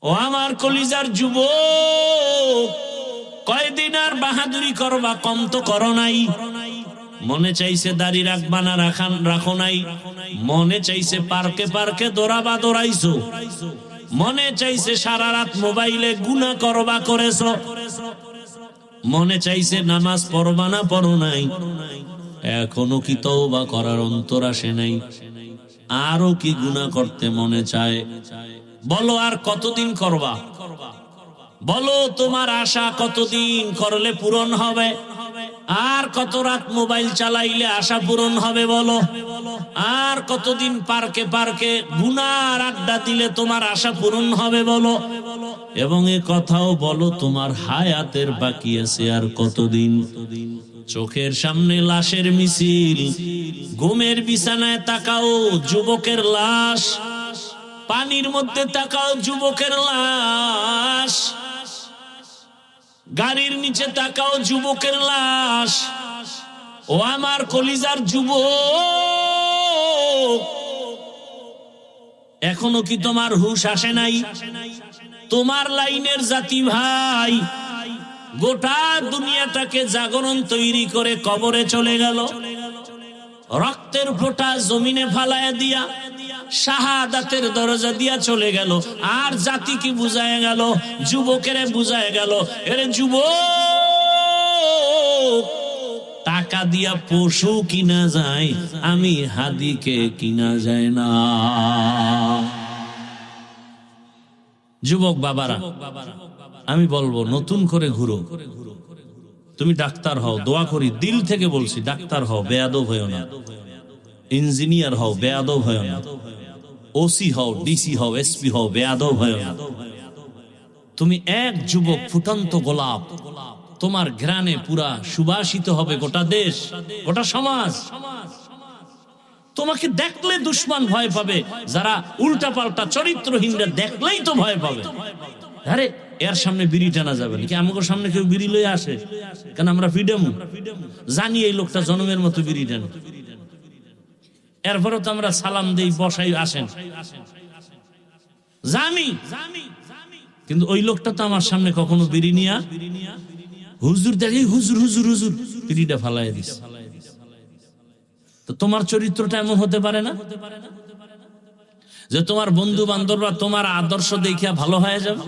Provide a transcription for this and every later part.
ও আমার কলিজার যুবক, কয়দিন আর বাহাদুরি করবা? কম তো করো নাই। মনে চাইছে দাড়ি রাখবা না রাখো নাই। মনে চাইছে পার্কে পার্কে দৌড়াবা, দৌড়াইছো। মনে চাইছে সারা রাত মোবাইলে গুনাহ করবা, করেছো। মনে চাইছে নামাজ পড়বা না, পড়ো নাই। এখনো কি তওবা করার অন্তর আসে নাই? আরো কি গুনাহ করতে মনে চায়? বলো আর কতদিন করবা? বলো তোমার আশা কতদিন করলে পূরণ হবে? আর কত রাত মোবাইল চালাইলে আশা পূরণ হবে বলো? আর কতদিন পার্কে পার্কে গুনার আড্ডা দিলে তোমার আশা পূরণ হবে বলো? এবং এ কথাও বলো তোমার হায়াতের বাকি আছে আর কতদিন? চোখের সামনে লাশের মিছিল, ঘুমের বিছানায় তাকাও যুবকের লাশ, পানির মধ্যে তাকাও যুবকের লাশ, গাড়ির নিচে তাকাও যুবকের লাশ। ও আমার কলিজার যুবক, এখনো কি তোমার হুঁশ আসে নাই? তোমার লাইনের জাতি ভাই গোটা দুনিয়াটাকে জাগরণ তৈরি করে কবরে চলে গেল, রক্তের ফোঁটা জমিনে ফালায়া দিয়া শাহাদাতের দরজা দিয়া চলে গেল। আর জাতি কি বুঝায় গেল? যুবকেরে বুঝায় গেল, এরে যুবক, টাকা দিয়া পশু কিনা যায়, আমি হাদিকে কিনা যায় না। যুবক বাবারা, আমি বলবো নতুন করে ঘুরো। তুমি ডাক্তার হও, দোয়া করি, দিল থেকে বলছি, ডাক্তার হও, বেয়াদব হও না। ইঞ্জিনিয়ার হও, বেয়াদব হও না। ওসি হও, ডিসি হও, এসপি হও, বেয়াদব হও না। তুমি এক যুবক, ফুটন্ত গোলাপ, তোমার ঘ্রাণে পুরা সুবাসিত হবে গোটা দেশ, গোটা সমাজ। তোমাকে দেখলে দুশ্মন ভয় পাবে, যারা উল্টা পাল্টা চরিত্রহীনরা দেখলেই তো ভয় পাবে। আরে এর সামনে বিড়ি টানা যাবে নাকি? আমাদের সামনে কেউ বিড়ি লয়ে আসে কেন? আমরা ফ্রিডম জানি এই লোকটা জনমের মতো বিড়ি টানে। এরপরও তো আমরা সালাম দেই, বসাই, আসেন, জানি। কিন্তু ওই লোকটা তো আমার সামনে কখনো বিড়ি নিয়া হুজুর দেখে হুজুর হুজুর হুজুর বিড়িটা ফালাই দিস। তো তোমার চরিত্রটা এমন হতে পারে না যে তোমার বন্ধু বান্ধবরা তোমার আদর্শ দেখিয়া ভালো হয়ে যাবে?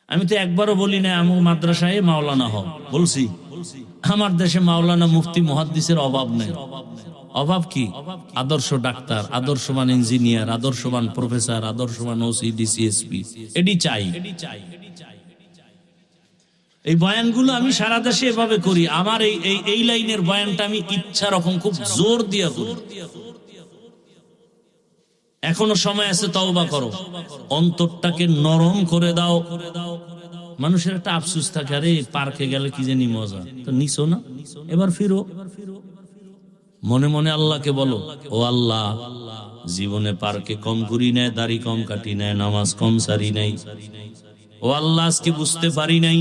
আমি তো একবারও বলি না আমু মাদ্রাসায় মাওলানা হও, বলছি। আমার দেশে মাওলানা, মুফতি, মুহাদ্দিসের অভাব নেই। অভাব কি? আদর্শ ডাক্তার, আদর্শবান ইঞ্জিনিয়ার, আদর্শবান প্রফেসর, আদর্শবান ওসি, ডিসি, এসপি, এডি চাই। এই বয়ানগুলো আমি সারা দেশে এভাবে করি। আমার এই লাইনের বয়ানটা আমি ইচ্ছা রকম খুব জোর দিয়া করি। এখনো সময় আছে, তওবা করো, অন্তরটাকে নরম করে দাও। মানুষের একটা আফসোস থাকে, আরে পার্কে গেলে কি জানি মজা, তো নিছো না, এবার ফিরো। মনে মনে আল্লাহকে বলো, ও আল্লাহ, জীবনে পার্কে কম ঘুরি নাই, দাড়ি কম কাটি নাই, নামাজ কম সারি নাই। ও আল্লাহ, আজকে বুঝতে পারি নাই,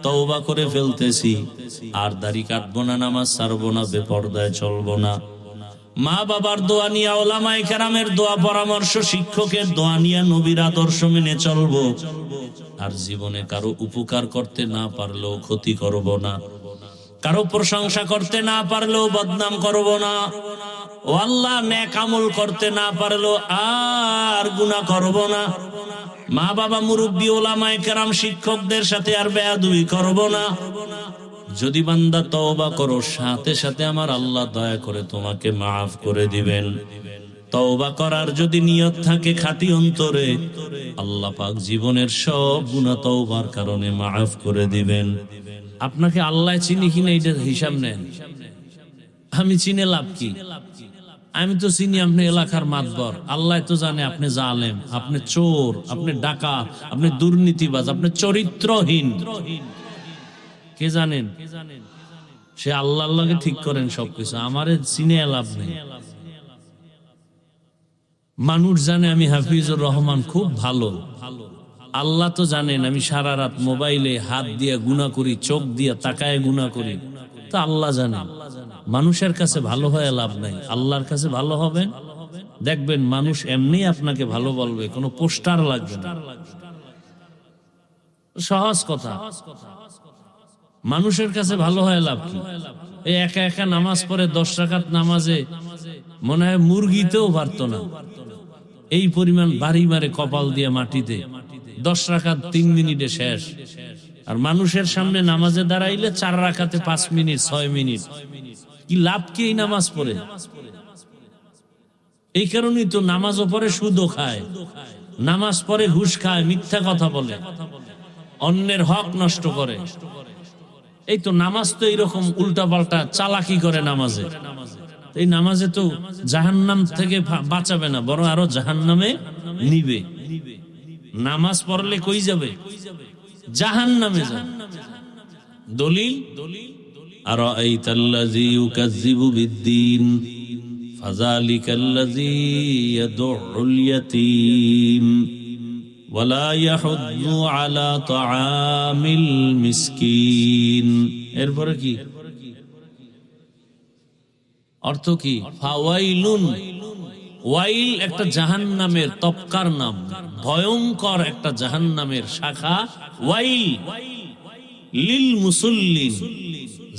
তওবা করে ফেলতেছি। আর দাড়ি কাটবো না, নামাজ ছাড়বো না, বেপরদায় চলবো না। মা বাবার দোয়া নিয়ে, ওলামায়ে কেরামের দোয়া পরামর্শ, শিক্ষকের দোয়া নিয়ে নবীর আদর্শ মেনে চলবো। আর জীবনে কারো উপকার করতে না পারলেও ক্ষতি করব না, কারো প্রশংসা করতে না পারলেও বদনাম করব না। ও আল্লাহ, নেক আমল করতে না পারলেও আর গুনাহ করব না। মা বাবা, মুরব্বী, ওলামায়ে কেরাম, শিক্ষকদের সাথে আর বেয়াদবি করব না। যদি বান্দা তওবা করো, সাথে সাথে আমার আল্লাহ দয়া করে তোমাকে মাফ করে দিবেন। তওবা করার যদি নিয়ত থাকে খাঁটি অন্তরে, আল্লাহ পাক জীবনের সব গুনাহ তওবার কারণে মাফ করে দিবেন। আপনাকে আল্লাহ চিনি কিনা এটার হিসাব নেন। আমি চিনে লাভ কি? আমি তো চিনি আপনি এলাকার মাতবর। আল্লাহ তো জানে আপনি জালেম, আপনি চোর, আপনি ডাকাত, আপনি দুর্নীতিবাজ, আপনি চরিত্রহীন। কে জানেন? সে আল্লাহ আল্লাহকে ঠিক করেন সবকিছু। আমারে চিনে লাভ নেই। মানুষ জানে আমি হাফিজুর রহমান খুব ভালো। আল্লাহ তো জানেন আমি সারা রাত মোবাইলে হাত দিয়ে গুনাহ করি, চোখ দিয়ে তাকায় গুনাহ করি। তো আল্লাহ জানেন। মানুষের কাছে ভালো হয়ে লাভ নাই, আল্লাহর কাছে ভালো হবেন। দেখবেন মানুষ এমনি আপনাকে ভালো বলবে, কোনো পোস্টার লাগবে না। সহজ কথা। মানুষের কাছে ভালো হয় লাভ কি? এই একা একা নামাজ পড়ে 10 রাকাত নামাজে মনে হয় মুরগিতেও পারত না, এই পরিমাণ বাড়ি মারে কপাল দিয়ে মাটিতে। 10 রাকাত 3 মিনিটে শেষ। আর মানুষের সামনে নামাজে দাঁড়াইলে 4 রাকাতে 5 মিনিট 6 মিনিট। কি লাভ কি এই নামাজ পড়ে? এই কারণেই তো নামাজও পড়ে সুদও খায়, নামাজ পড়ে ঘুষ খায়, মিথ্যা কথা বলে, অন্যের হক নষ্ট করে। এই তো নামাজ তো এইরকম উল্টা পাল্টা চালাকি করে নামাজে। এই নামাজে তো জাহান্নাম থেকে বাঁচাবে না, বরং আরো জাহান্নামে নিবে। নামাজ পড়লে কই যাবে? জাহান্নামে যাবে। দলিল আরাআইতাল্লাযী ইউকাযযিবু বিদ্দীন ফাযালিকাল্লাযী ইয়াদউল ইয়াতীম ওয়ালা ইয়াহুদ্দু আলা তাআমিল মিসকিন। এরপরে কি অর্থ? কি ফাওয়াইলুন, ওয়াইল একটা জাহান্নামের তপকার নাম, ভয়ঙ্কর একটা জাহান্নামের শাখা ওয়াইল। লিল মুসল্লিন,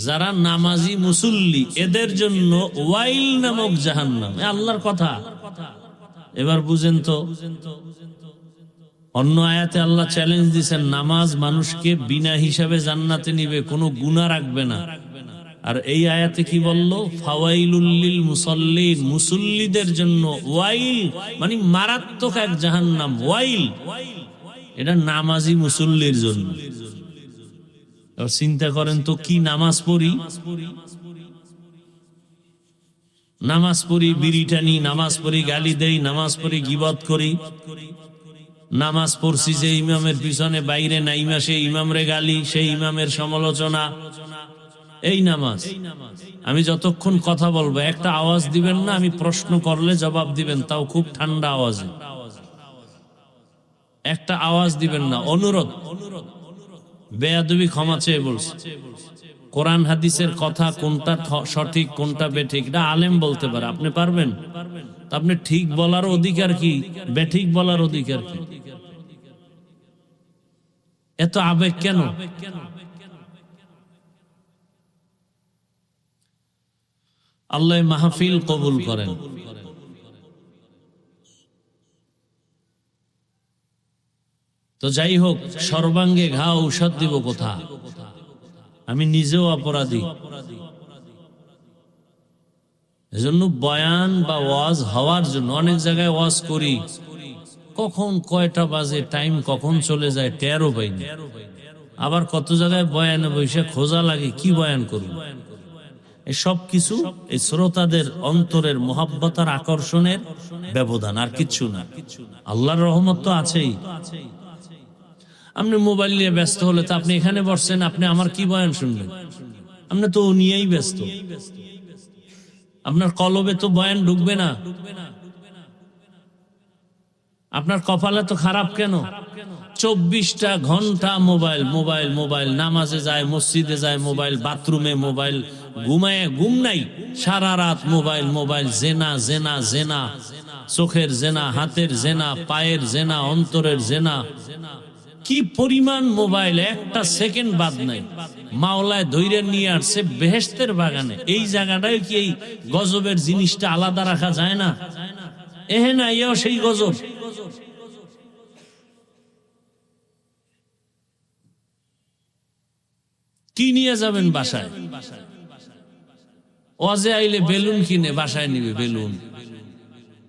যারা নামাজি মুসল্লি এদের জন্য ওয়াইল নামক জাহান্নাম। আল্লাহর কথা। এবার বুঝেন তো, অন্য আয়াতে আল্লাহ চ্যালেঞ্জ দিয়েছেন, নামাজ মানুষকে বিনা হিসাবে জান্নাতে নিবে, কোনো গুনাহ রাখবে না। আর এই আয়াতে কি বললো? ফাওয়াইলুল লিল মুসাল্লিন, মুসল্লিদের জন্য ওয়াইল, মানে মারাত্মক এক জাহান্নাম। ওয়াইল এটা নামাজি মুসল্লির জন্য। চিন্তা করেন তো, কি নামাজ পড়ি, নামাজ পড়ি বিড়ি টানি, নামাজ পড়ি গালি দেই, নামাজ পড়ি গীবত করি, নামাজ পড়ছি যে ইমামের পিছনে বাইরে নাইমা সেই ইমামরে গালি, সেই ইমামের সমালোচনা। এই নামাজ। আমি যতক্ষণ কথা বলবো একটা আওয়াজ দিবেন না, আমি প্রশ্ন করলে জবাব দিবেন, তাও খুব ঠান্ডা আওয়াজে। একটা আওয়াজ দিবেন না, অনুরোধ। বেয়াদবি ক্ষমা চেয়ে বলছি। কোরআন হাদিসের কথা কোনটা সঠিক কোনটা বেঠিক এটা আলেম বলতে পারে, আপনি পারবেন? আপনি ঠিক বলার অধিকার কি, বেঠিক বলার অধিকার কি? এত আবেগ কেন? আল্লাহ মাহফিল কবুল করেন। তো যাই হোক, সর্বাঙ্গে ঘা ঔষধ দিব কোথা? আমি নিজেও অপরাধী। এজন্য বয়ান বা ওয়াজ হওয়ার জন্য অনেক জায়গায় ওয়াজ করি, কখন কয়টা বাজে, টাইম কখন চলে যায় টেরও পাই না। আবার কত জায়গায় বয়ানে বসে খোঁজা লাগে কি বয়ান করব। এই সব কিছু এই শ্রোতাদের অন্তরের মোহাব্বতার আকর্ষণের ব্যবধান, আর কিচ্ছু না। আল্লাহর রহমত তো আছেই। আপনি মোবাইল নিয়ে ব্যস্ত হলে তো আপনি এখানে বসছেন, আপনি আমার কি বয়ান শুনবেন? আপনি তো ও নিয়েই ব্যস্ত। আপনার কলবে তো বয়ান ঢুকবে না। আপনার কপালে তো খারাপ কেন? 24টা ঘন্টা মোবাইল মোবাইল মোবাইল, নামাজে যায়, মসজিদে যায় মোবাইল, বাথরুমে মোবাইল, ঘুমায় ঘুম নাই, সারা রাত মোবাইল মোবাইল, জেনা জেনা জেনা, চোখের জেনা, হাতের জেনা, পায়ের জেনা, অন্তরের জেনা। কি পরিমাণ মোবাইল, একটা সেকেন্ড বাদ নাই। মাওলায় ধৈর্য নিয়ে আসছে বেহেশতের বাগানে। এই জায়গাটায় কি এই গজবের জিনিসটা আলাদা রাখা যায় না? এহে না, এও সেই গজব। কি নিয়ে যাবেন বাসায়? ওয়াজে আইলে বেলুন কিনে বাসায় নিবে, বেলুন,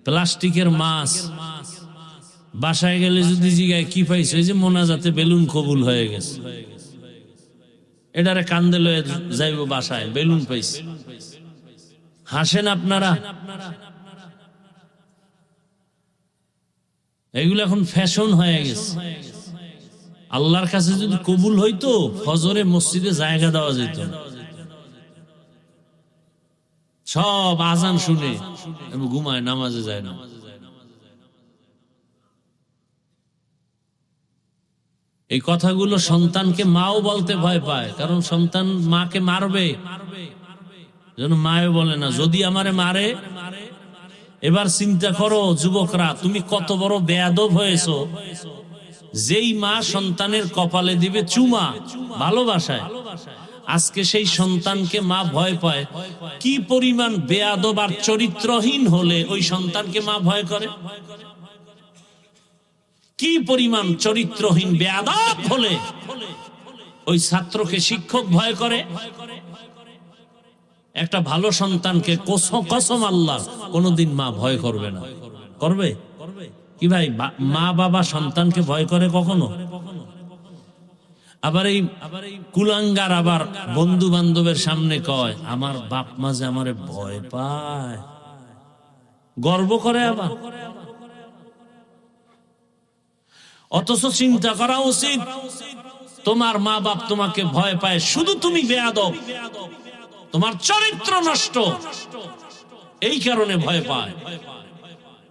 প্লাস্টিকের মাছ। বাসায় গেলে যদি জিগায় কি পাইছে, যে মোনাজাতে বেলুন কবুল হয়ে গেছে, এটারে কান্দে লয়ে যাইব বাসায়, বেলুন পাইছে। হাসেন আপনারা। এগুলো এখন ফ্যাশন হয়ে গেছে। আল্লাহর কাছে যদি কবুল হইতো, ফজরে মসজিদে জায়গা দেওয়া যেত। সব আজান শুনে ঘুমায়, নামাজে যায় না। এই কথাগুলো সন্তানকে মাও বলতে ভয় পায়, কারণ সন্তান, মাকে মারবে, যেন মাও বলে না, যদি আমারে মারে এবার চিন্তা করো যুবকরা, তুমি কত বড় বেয়াদব হয়েছো, যেই মা সন্তানের কপালে দিবে চুমা ভালোবাসায়, আজকে সেই সন্তানকে মা ভয় পায়। কি পরিমাণ বেয়াদব আর চরিত্রহীন হলে ওই সন্তানকে মা ভয় করে? কি পরিমাণ চরিত্রহীন বেয়াদব হলে ওই ছাত্রকে শিক্ষক ভয় করে? একটা ভালো সন্তানকে কসম আল্লাহ কোনোদিন মা ভয় করবে না। করবে কি ভাই? মা বাবা সন্তানকে ভয় করে কখনো? আবার এই কুলাঙ্গার আবার বন্ধু বান্ধবের সামনে কয় আমার বাপ মা যে আমারে ভয় পায়, গর্ব করে আবার। অথচ চিন্তা করা উচিত, তোমার মা বাপ তোমাকে ভয় পায় শুধু তুমি বেয়াদব, তোমার চরিত্র নষ্ট, এই কারণে ভয় পায়।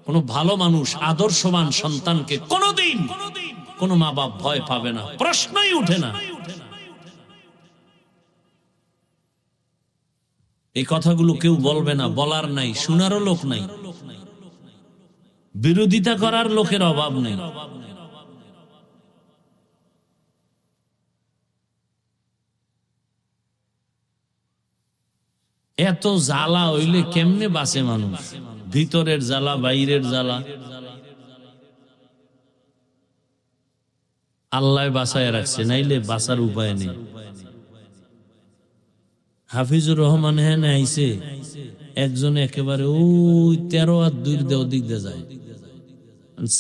কোন ভালো মানুষ আদর্শবান সন্তানকে কোনদিন কোন মা বাপ ভয় পাবে না, প্রশ্নই উঠে না। এই কথাগুলো কেউ বলবে না, বলার নাই, শোনারও লোক নাই, বিরোধিতা করার লোকের অভাব নেই। এত জ্বালা হইলে কেমনে বাঁচে মানুষ? ভিতরের জ্বালা, বাইরের জ্বালা, আল্লাহ বাঁচায় রাখছে, নাইলে বাঁচার উপায় নেই। হাফিজুর রহমান হ্যাঁ আইছে, একজন একেবারে ওই 13 আর 2 দিক দিয়ে যায়,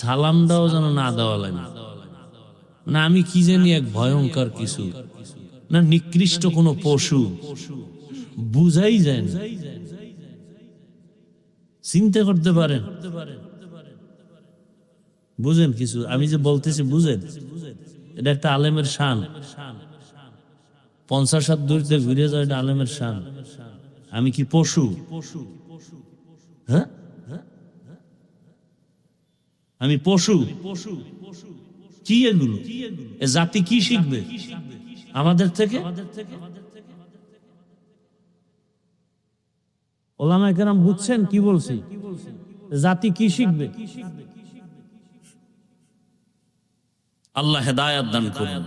সালামটাও যেন না দেওয়া লাগে না। আমি কি জানি এক ভয়ঙ্কর কিছু না, নিকৃষ্ট কোন পশু, বুঝাই যায় না। চিন্তা করতে পারেন? বুঝেন কিছু আমি যে বলতেছি? বুঝেন এটা একটা আলেমের শান। 50 হাত দূরতে ঘুরে যায়, এটা আলেমের শান। আমি কি পশু? হ্যাঁ, আমি পশু? কি এগুলো? এ জাতি কি শিখবে আমাদের থেকে? ওলামায়ে কেরাম বুঝছেন কি বলছি? জাতি কি শিখবে? আল্লাহ হেদায়েত দান করুন।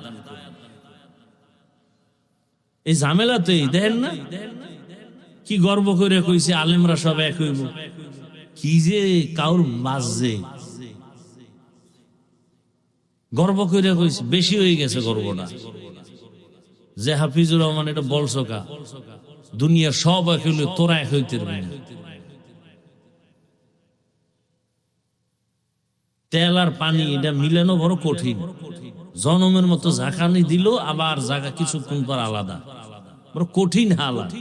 এই ঝামেলাতেই দেখেন না কি গর্ব করে কইছে আলেমরা সব এক হইব, কি যে কাউর বাজে গর্ব করে কইছে, বেশি হয়ে গেছে গর্বটা। যে হাফিজুর রহমান এটা বলছো কা? দুনিয়া সব এক হইলে তোরা এক হইতে পারবি না। তেল আর পানি এটা মিলানো বড় কঠিন। জনমের মতো ঝাঁকানি দিল, আবার জায়গা কিছুক্ষণ পর আলাদা, বড় কঠিন হালাত।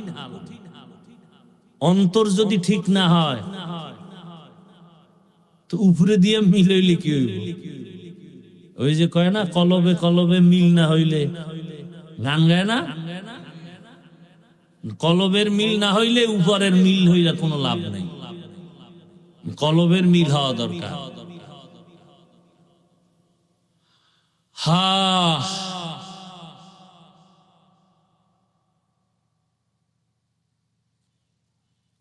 অন্তর যদি ঠিক না হয় তো উপরে দিয়ে মিলাইলে কি হইব? ওই যে কয় না, কলবে কলবে মিল না হইলে গান গায় না? কলবের মিল না হইলে উপরের মিল হইলে কোনো লাভ নেই। কলবের মিল হওয়া দরকার।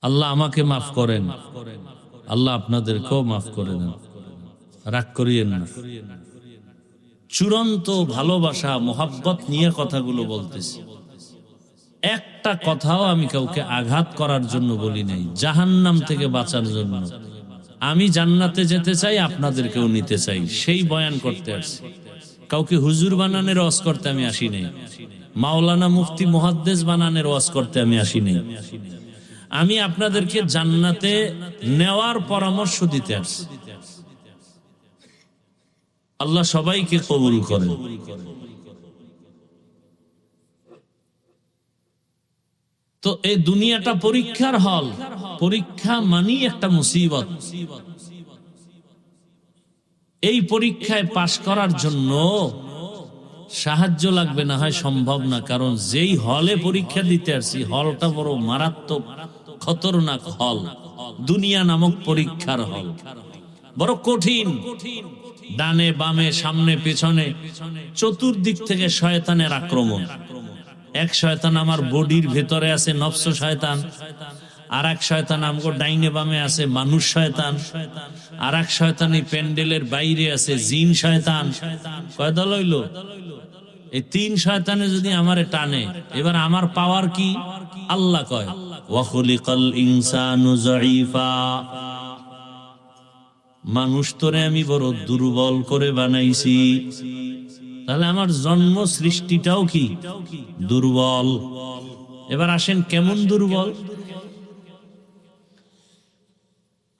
আল্লাহ আমাকে মাফ করেন, আল্লাহ আপনাদেরকেও মাফ করে দেন, রাগ করিয়েন না। চূড়ান্ত ভালোবাসা মোহাব্বত নিয়ে কথাগুলো বলতেছি। একটা কথাও আমি কাউকে আঘাত করার জন্য বলি নাই, জাহান্নাম থেকে বাঁচার জন্য। আমি জান্নাতে যেতে চাই, আপনাদেরকেও নিতে চাই, সেই বয়ান করতে আসছি। কাউকে হুজুর বানানের ওয়াজ করতে আমি আসি নাই, মাওলানা মুফতি মুহাদ্দিস বানানের ওয়াজ করতে আমি আসি নাই। আমি আপনাদেরকে জান্নাতে নেওয়ার পরামর্শ দিতে আসছি। আল্লাহ সবাইকে কবুল করেন। তো এই দুনিয়াটা পরীক্ষার হল, পরীক্ষা মানেই একটা মুসিবত। এই পরীক্ষায় পাশ করার জন্য সাহায্য লাগবে, না হয় সম্ভব না। কারণ যেই হলে পরীক্ষা দিতে আসছি, হলটা বড় মারাত্মক খতরনাক হল। দুনিয়া নামক পরীক্ষার হল বড় কঠিন। ডানে বামে সামনে পেছনে চতুর্দিক থেকে শয়তানের আক্রমণ। এক শয়তান আমার বডির ভেতরে আছে, নফস শয়তান, আর এক শয়তান আমগো ডাইনে বামে আছে মানুষ শয়তান, আর এক শয়তান এই প্যান্ডেলের বাইরে আছে জিন শয়তান। কয় দল হইল? এই তিন শয়তানে যদি আমারে টানে, এবার আমার পাওয়ার কি? আল্লাহ কয় ওয়া খুলিকাল ইনসানু যায়ীফা, মানুষ তোরে আমি বড় দুর্বল করে বানাইছি। তাহলে আমার জন্ম সৃষ্টিটাও কি দুর্বল। এবার আসেন কেমন দুর্বল?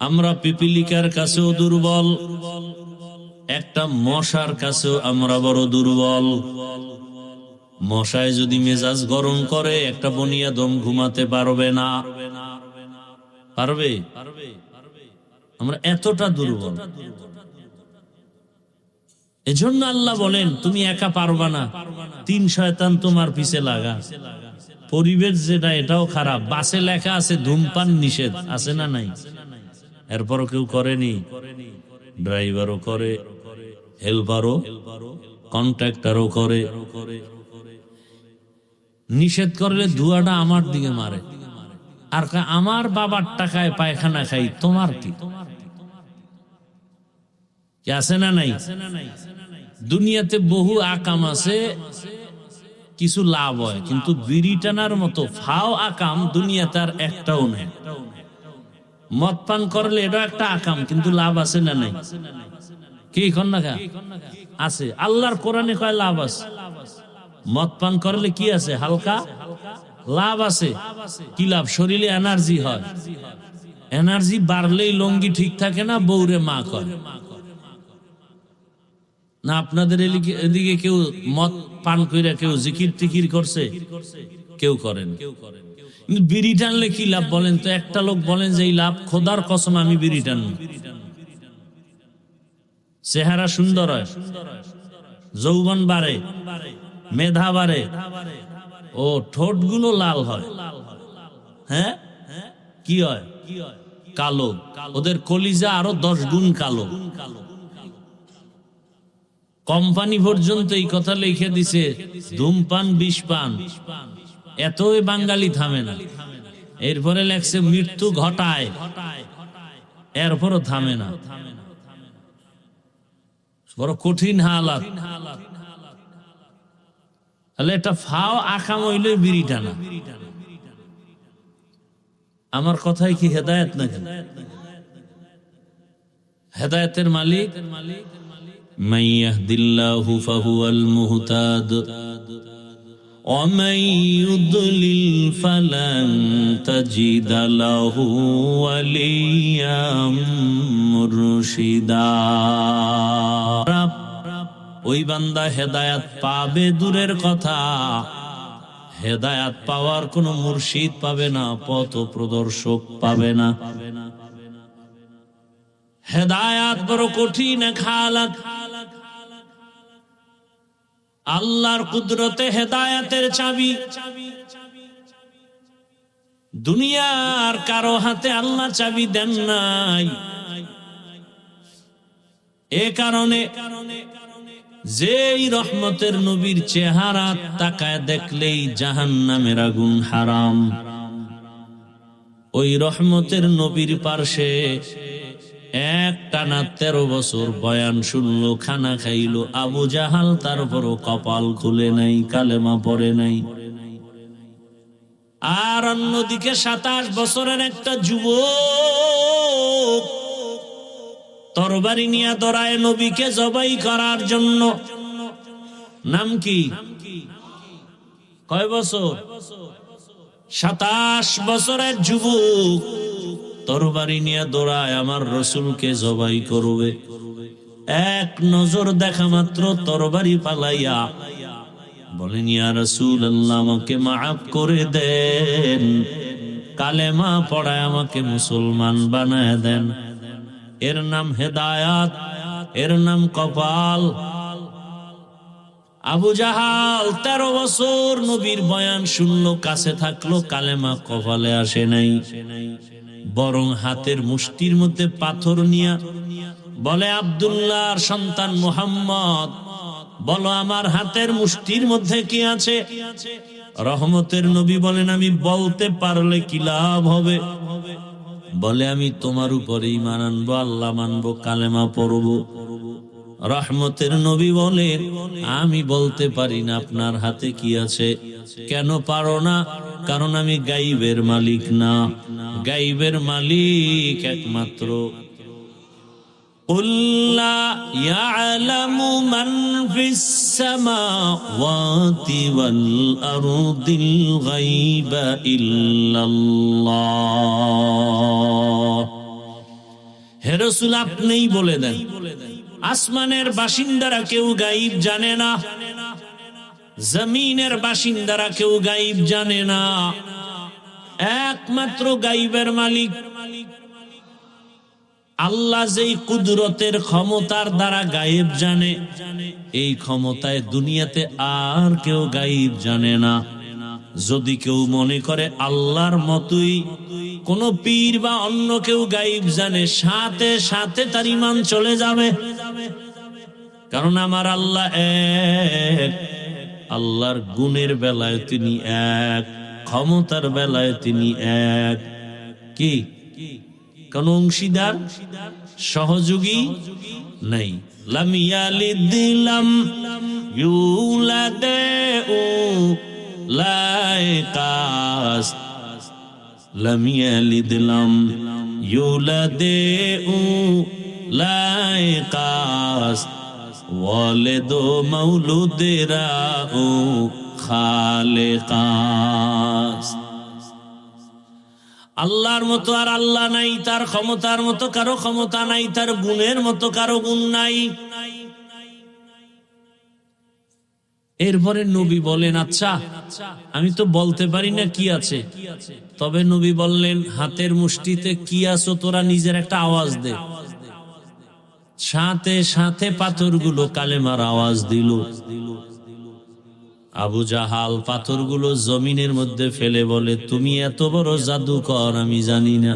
আমরা পিপিলিকার কাছেও দুর্বল, একটা মশার কাছেও আমরা বড় দুর্বল। মশায় যদি মেজাজ গরম করে, একটা বনিয়াদম ঘুমাতে পারবে না। পারবে? আমরা এতটা দুর্বল। এজন্য আল্লাহ বলেন তুমি একা পারবা না, তিন শয়তান তোমার পিছে লাগা। পরিবেশ যেটা এটাও খারাপ, বাসে লেখা আছে ধূমপান নিষেধ, আছে না নাই? এরপরও কেউ করেনি। ড্রাইভারও করে, হেল্পারও, কন্ট্রাক্টরও করে। নিষেধ করলে ধোঁয়াটা আমার দিকে মারে, আর আমার বাবার টাকায় পায়খানা খাই, তোমার কি? আছে না নাই? দুনিয়াতে বহু আকাম আছে, কিছু লাভ হয়, কিন্তু বিড়ি টানার মতো ফাও আকাম দুনিয়াতে আর একটাও নেই। মদ পান করলে এটা একটা আকাম, কিন্তু লাভ আছে না নাই? কি খন্ডা আছে? আল্লাহর কোরআনে কয় লাভ আছে। মদ পান করলে কি আছে? হালকা লাভ আছে। কি লাভ? শরীরে এনার্জি হয়। এনার্জি বাড়লেই লঙ্গি ঠিক থাকে না, বউরে মা কয় না। আপনাদের এদিকে কেউ মদ পান করে কেউ জিকির টিকির করছে? কেউ করেন। কিন্তু বিড়ি টানলে কি লাভ বলেন তো? একটা লোক বলেন যে এই লাভ, খোদার কসম আমি বিড়ি টানবো। চেহারা সুন্দর হয়, যৌবন বাড়ে, মেধা বাড়ে, ও ঠোঁট গুলো লাল হয়। হ্যাঁ, কি হয়? কালো। ওদের কলিজা আরো 10 গুণ কালো। কোম্পানি পর্যন্ত এই কথা লিখে দিছে, ধূমপান বিষ পান। এতই বাঙালি থামে না। এরপরে লেখছে মৃত্যু ঘটায়, এরপরও থামে না। বড় কঠিন হালাত। তাহলে এটা ফাও আকাম হইলে বিড়ি টানা। আমার কথাই কি হেদায়েত না? হেদায়েতের মালিক মান ইয়াহদিল্লাহু ফাহুয়াল মুহতাদ ওয়া মান ইউদ্লিল ফালান তাজিদা লাহু ওয়ালিয়াম মুরশিদা। ওই বান্দা হেদায়াত পাবে দূরের কথা, হেদায়াত পাওয়ার কোন মুর্শিদ পাবে না, পথ প্রদর্শক পাবে না। হেদায়াত বড় কঠিন হালাত। আল্লাহর কুদরতে হেদায়াতের চাবি দুনিয়ার কারো হাতে আল্লাহ চাবি দেন নাই। এ কারণে যেই রহমতের নবীর চেহারা তাকায় দেখলেই জাহান্নামের আগুন হারাম, ওই রহমতের নবীর পার্শ্বে একটানা 13 বছর বয়ান শুনলো, খানা খাইলো আবু জাহাল, তারপরও কপাল খুলে নাই, কালেমা পড়ে নাই। আর অন্যদিকে 27 বছরের একটা যুবক তরবারি নিয়ে দৌড়ায় নবীকে জবাই করার জন্য। নাম কি? কয় বছর? 27 বছরের যুবক তরবারি নিয়ে দৌড়ায় আমার রসুলকে জবাই করবে। এক নজর দেখা মাত্র তরবারি পালাইয়া বলেন, ইয়া রাসূলুল্লাহ আমাকে মাফ করে দেন, কালেমা পড়ায় আমাকে মুসলমান বানায় দেন। এর নাম হেদায়াত, এর নাম কপাল। আবু জাহাল 13 বছর নবীর বয়ান শুনলো, কাছে থাকলো, কালেমা কপালে আসে নাই, বরং হাতের মুষ্টির মধ্যে পাথর নিয়া বলে, আব্দুল্লাহর সন্তান মুহাম্মদ, বলো আমার হাতের মুষ্টির মধ্যে কি আছে? রহমতের নবী বলেন, আমি বলতে পারলে কি লাভ হবে? বলে, আমি তোমার উপরে ঈমান আনবো, আল্লাহ মানবো, কালেমা পড়বো। রহমতের নবী বলেন, আমি বলতে পারি না আপনার হাতে কি আছে। কেন পারো না? কারণ আমি গাইবের মালিক না। গাইবের মালিক একমাত্র قل لا يعلم من في السماوات والأرض الغيب إلا الله। হে রাসূল, আপনিই বলে দেন, আসমানের বাসিন্দারা কেউ গায়েব জানে না, জমিনের বাসিন্দারা কেউ গায়েব জানে না। একমাত্র গায়েবের মালিক আল্লাহ, যেই কুদরতের ক্ষমতার দ্বারা গায়েব জানে, এই ক্ষমতায় দুনিয়াতে আর কেউ গায়েব জানে না। যদি কেউ মনে করে আল্লাহর মতোই কোন পীর বা অন্য কেউ গায়েব জানে, সাথে সাথে তার ঈমান চলে যাবে। কারণ আমার আল্লাহ এক। আল্লাহর গুণের বেলায় তিনি এক, ক্ষমতার বেলায় তিনি এক। কি কোন অংশীদার, সহযোগী নাই। লাম ইয়ালিদ লাম ইউলাদ লাইকাস, লাম ইয়ালিদ লাম ইউলাদ লাইকাস, ওয়ালিদ মাউলুদেরা খালেকাস। আল্লাহর মতো আর আল্লাহ নাই, তার ক্ষমতার মতো কারো ক্ষমতা নাই, তার গুণের মতো কারো গুণ নাই। এরপরে নবী বলেন, আচ্ছা আমি তো বলতে পারি না কি আছে, তবে নবী বললেন, হাতের মুষ্টিতে কি আছো তোরা নিজের একটা আওয়াজ দে। সাথে সাথে পাথরগুলো কালেমার আওয়াজ দিল। আবু জাহাল পাথরগুলো জমিনের মধ্যে ফেলে বলে, তুমি এত বড় জাদুকর আমি জানি না।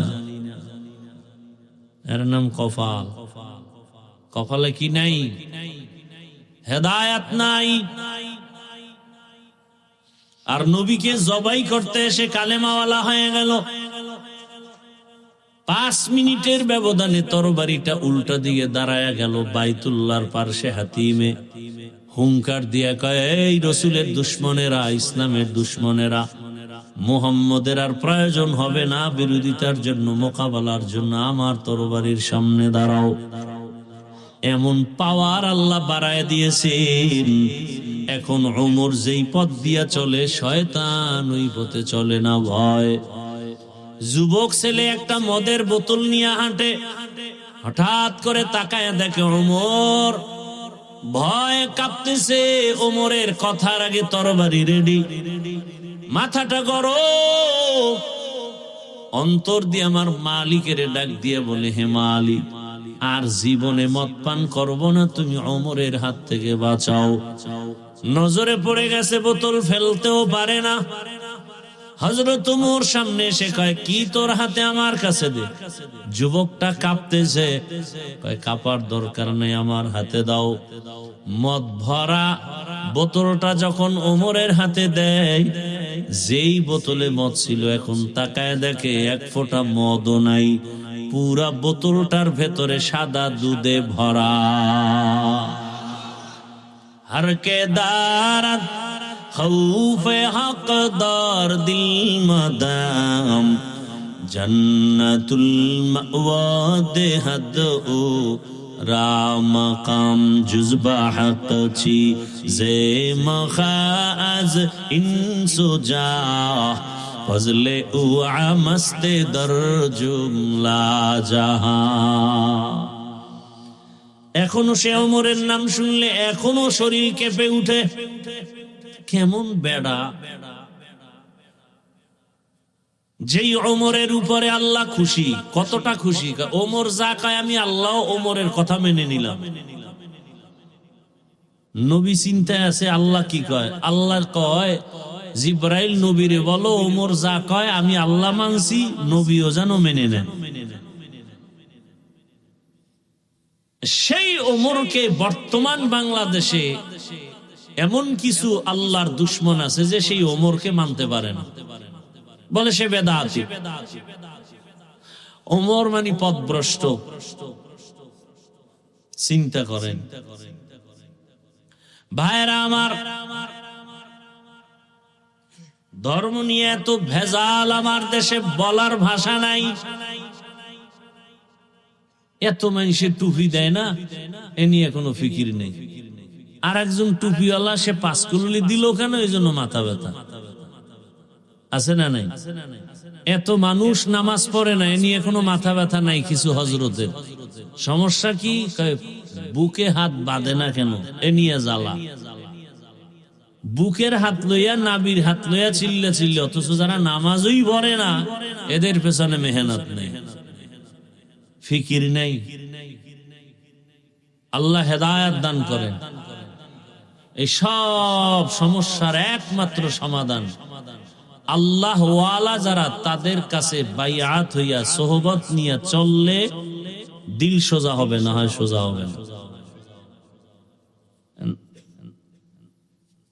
এর নাম কপাল। কপালে কি নাই? হেদায়েত নাই। আর নবীকে জবাই করতে এসে কালেমাওয়ালা হয়ে গেল। 5 মিনিটের ব্যবধানে তরবারিটা উল্টা দিকে দাঁড়ায়া গেল বাইতুল্লাহর পার্শ্বে হাতিমে। হুঙ্কার দিয়া কয়, এই রসুলের দুশ্মনেরা, ইসলামের দুশ্মনেরা, মুহাম্মদের আর প্রয়োজন হবে না বিরোধিতার জন্য, মোকাবেলার জন্য, আমার তরবারির সামনে দাঁড়াও। এমন পাওয়ার আল্লাহ বাড়ায় দিয়েছেন। এখন ওমর যেই পথ দিয়া চলে, শয়তান ওই পথে চলে না। ভয়। যুবক ছেলে একটা মদের বোতল নিয়ে হাঁটে, হঠাৎ করে তাকায় দেখে ওমর, ভয় কাঁপতেছে। ওমরের কথার আগে তরবারি রেডি, মাথাটা গরম। অন্তর দিয়ে আমার মালিকের ডাক দিয়ে বলে, হে মালিক, আর জীবনে মদ পান করবো না, তুমি ওমরের হাত থেকে বাঁচাও। নজরে পড়ে গেছে, বোতল ফেলতেও পারে না। হযরত ওমর সামনে এসে কয়, কি তোর হাতে, আমার কাছে দে। যুবকটা কাঁপতেছে, কয়, কাঁপার দরকার নেই, আমার হাতে দাও। মদ ভরা বোতলটা যখন ওমরের হাতে দেয়, যেই বোতলে মদ ছিল, এখন তাকায় দেখে এক ফোঁটা মদও নাই। পুরা বোতলটার ভেতরে সাদা দুধে ভরা। हर के दारत खौफ हकदार दिल मदाम जन्नतुल मअवा देहद ओ राम काम जुज़बा हक ची जे मखाज इंसो जा फजले उ आमस्ते दर जुमला जहां। এখনো সে ওমরের নাম শুনলে এখনো শরীর কেঁপে উঠে। কেমন বেড়া, যেই ওমরের উপরে আল্লাহ খুশি। কতটা খুশি? ওমর যা কয় আমি আল্লাহ ওমরের কথা মেনে নিলাম। নবী চিন্তায় আছে, আল্লাহ কি কয়? আল্লাহ কয়, জিবরাইল নবীরে বলো, ওমর যা কয় আমি আল্লাহ মানছি, নবীও যেন মেনে নেন। সেই ওমরকে বর্তমান বাংলাদেশে এমন কিছু আল্লাহর দুশ্মন আছে যে সেই ওমরকে মানতে পারে না, বলে সে বেদাতি। ওমর মানে পথভ্রষ্ট। চিন্তা করেন ভাইরা আমার, ধর্ম নিয়ে এত ভেজাল আমার দেশে বলার ভাষা নাই। এত মানুষের টুপি দেয় না, এ নিয়ে কোনো ফিকির নেই। আর একজন টুপিওয়ালা সে পাঁচকুলি দিল কেন, এই জন্য মাথা ব্যথা আছে না নাই? এত মানুষ নামাজ পড়ে না, এ নিয়ে কোনো মাথা ব্যথা নাই। কিছু হজরতের সমস্যা কি, বুকে হাত বাঁধে না কেন, এ নিয়ে জ্বালা। বুকের হাত লইয়া নাবির হাত লইয়া চিল্লে চিল্লে, অথচ যারা নামাজই পড়ে না এদের পেছনে মেহনত নেই, ফিকির নেই। আল্লাহ হেদায়েত দান করেন। এই সব সমস্যার একমাত্র সমাধান আল্লাহ ওয়ালা যারা, তাদের কাছে বাইআত হইয়া সোহবত নিয়ে চললে দিল সোজা হবে, না হয় সোজা হবে না।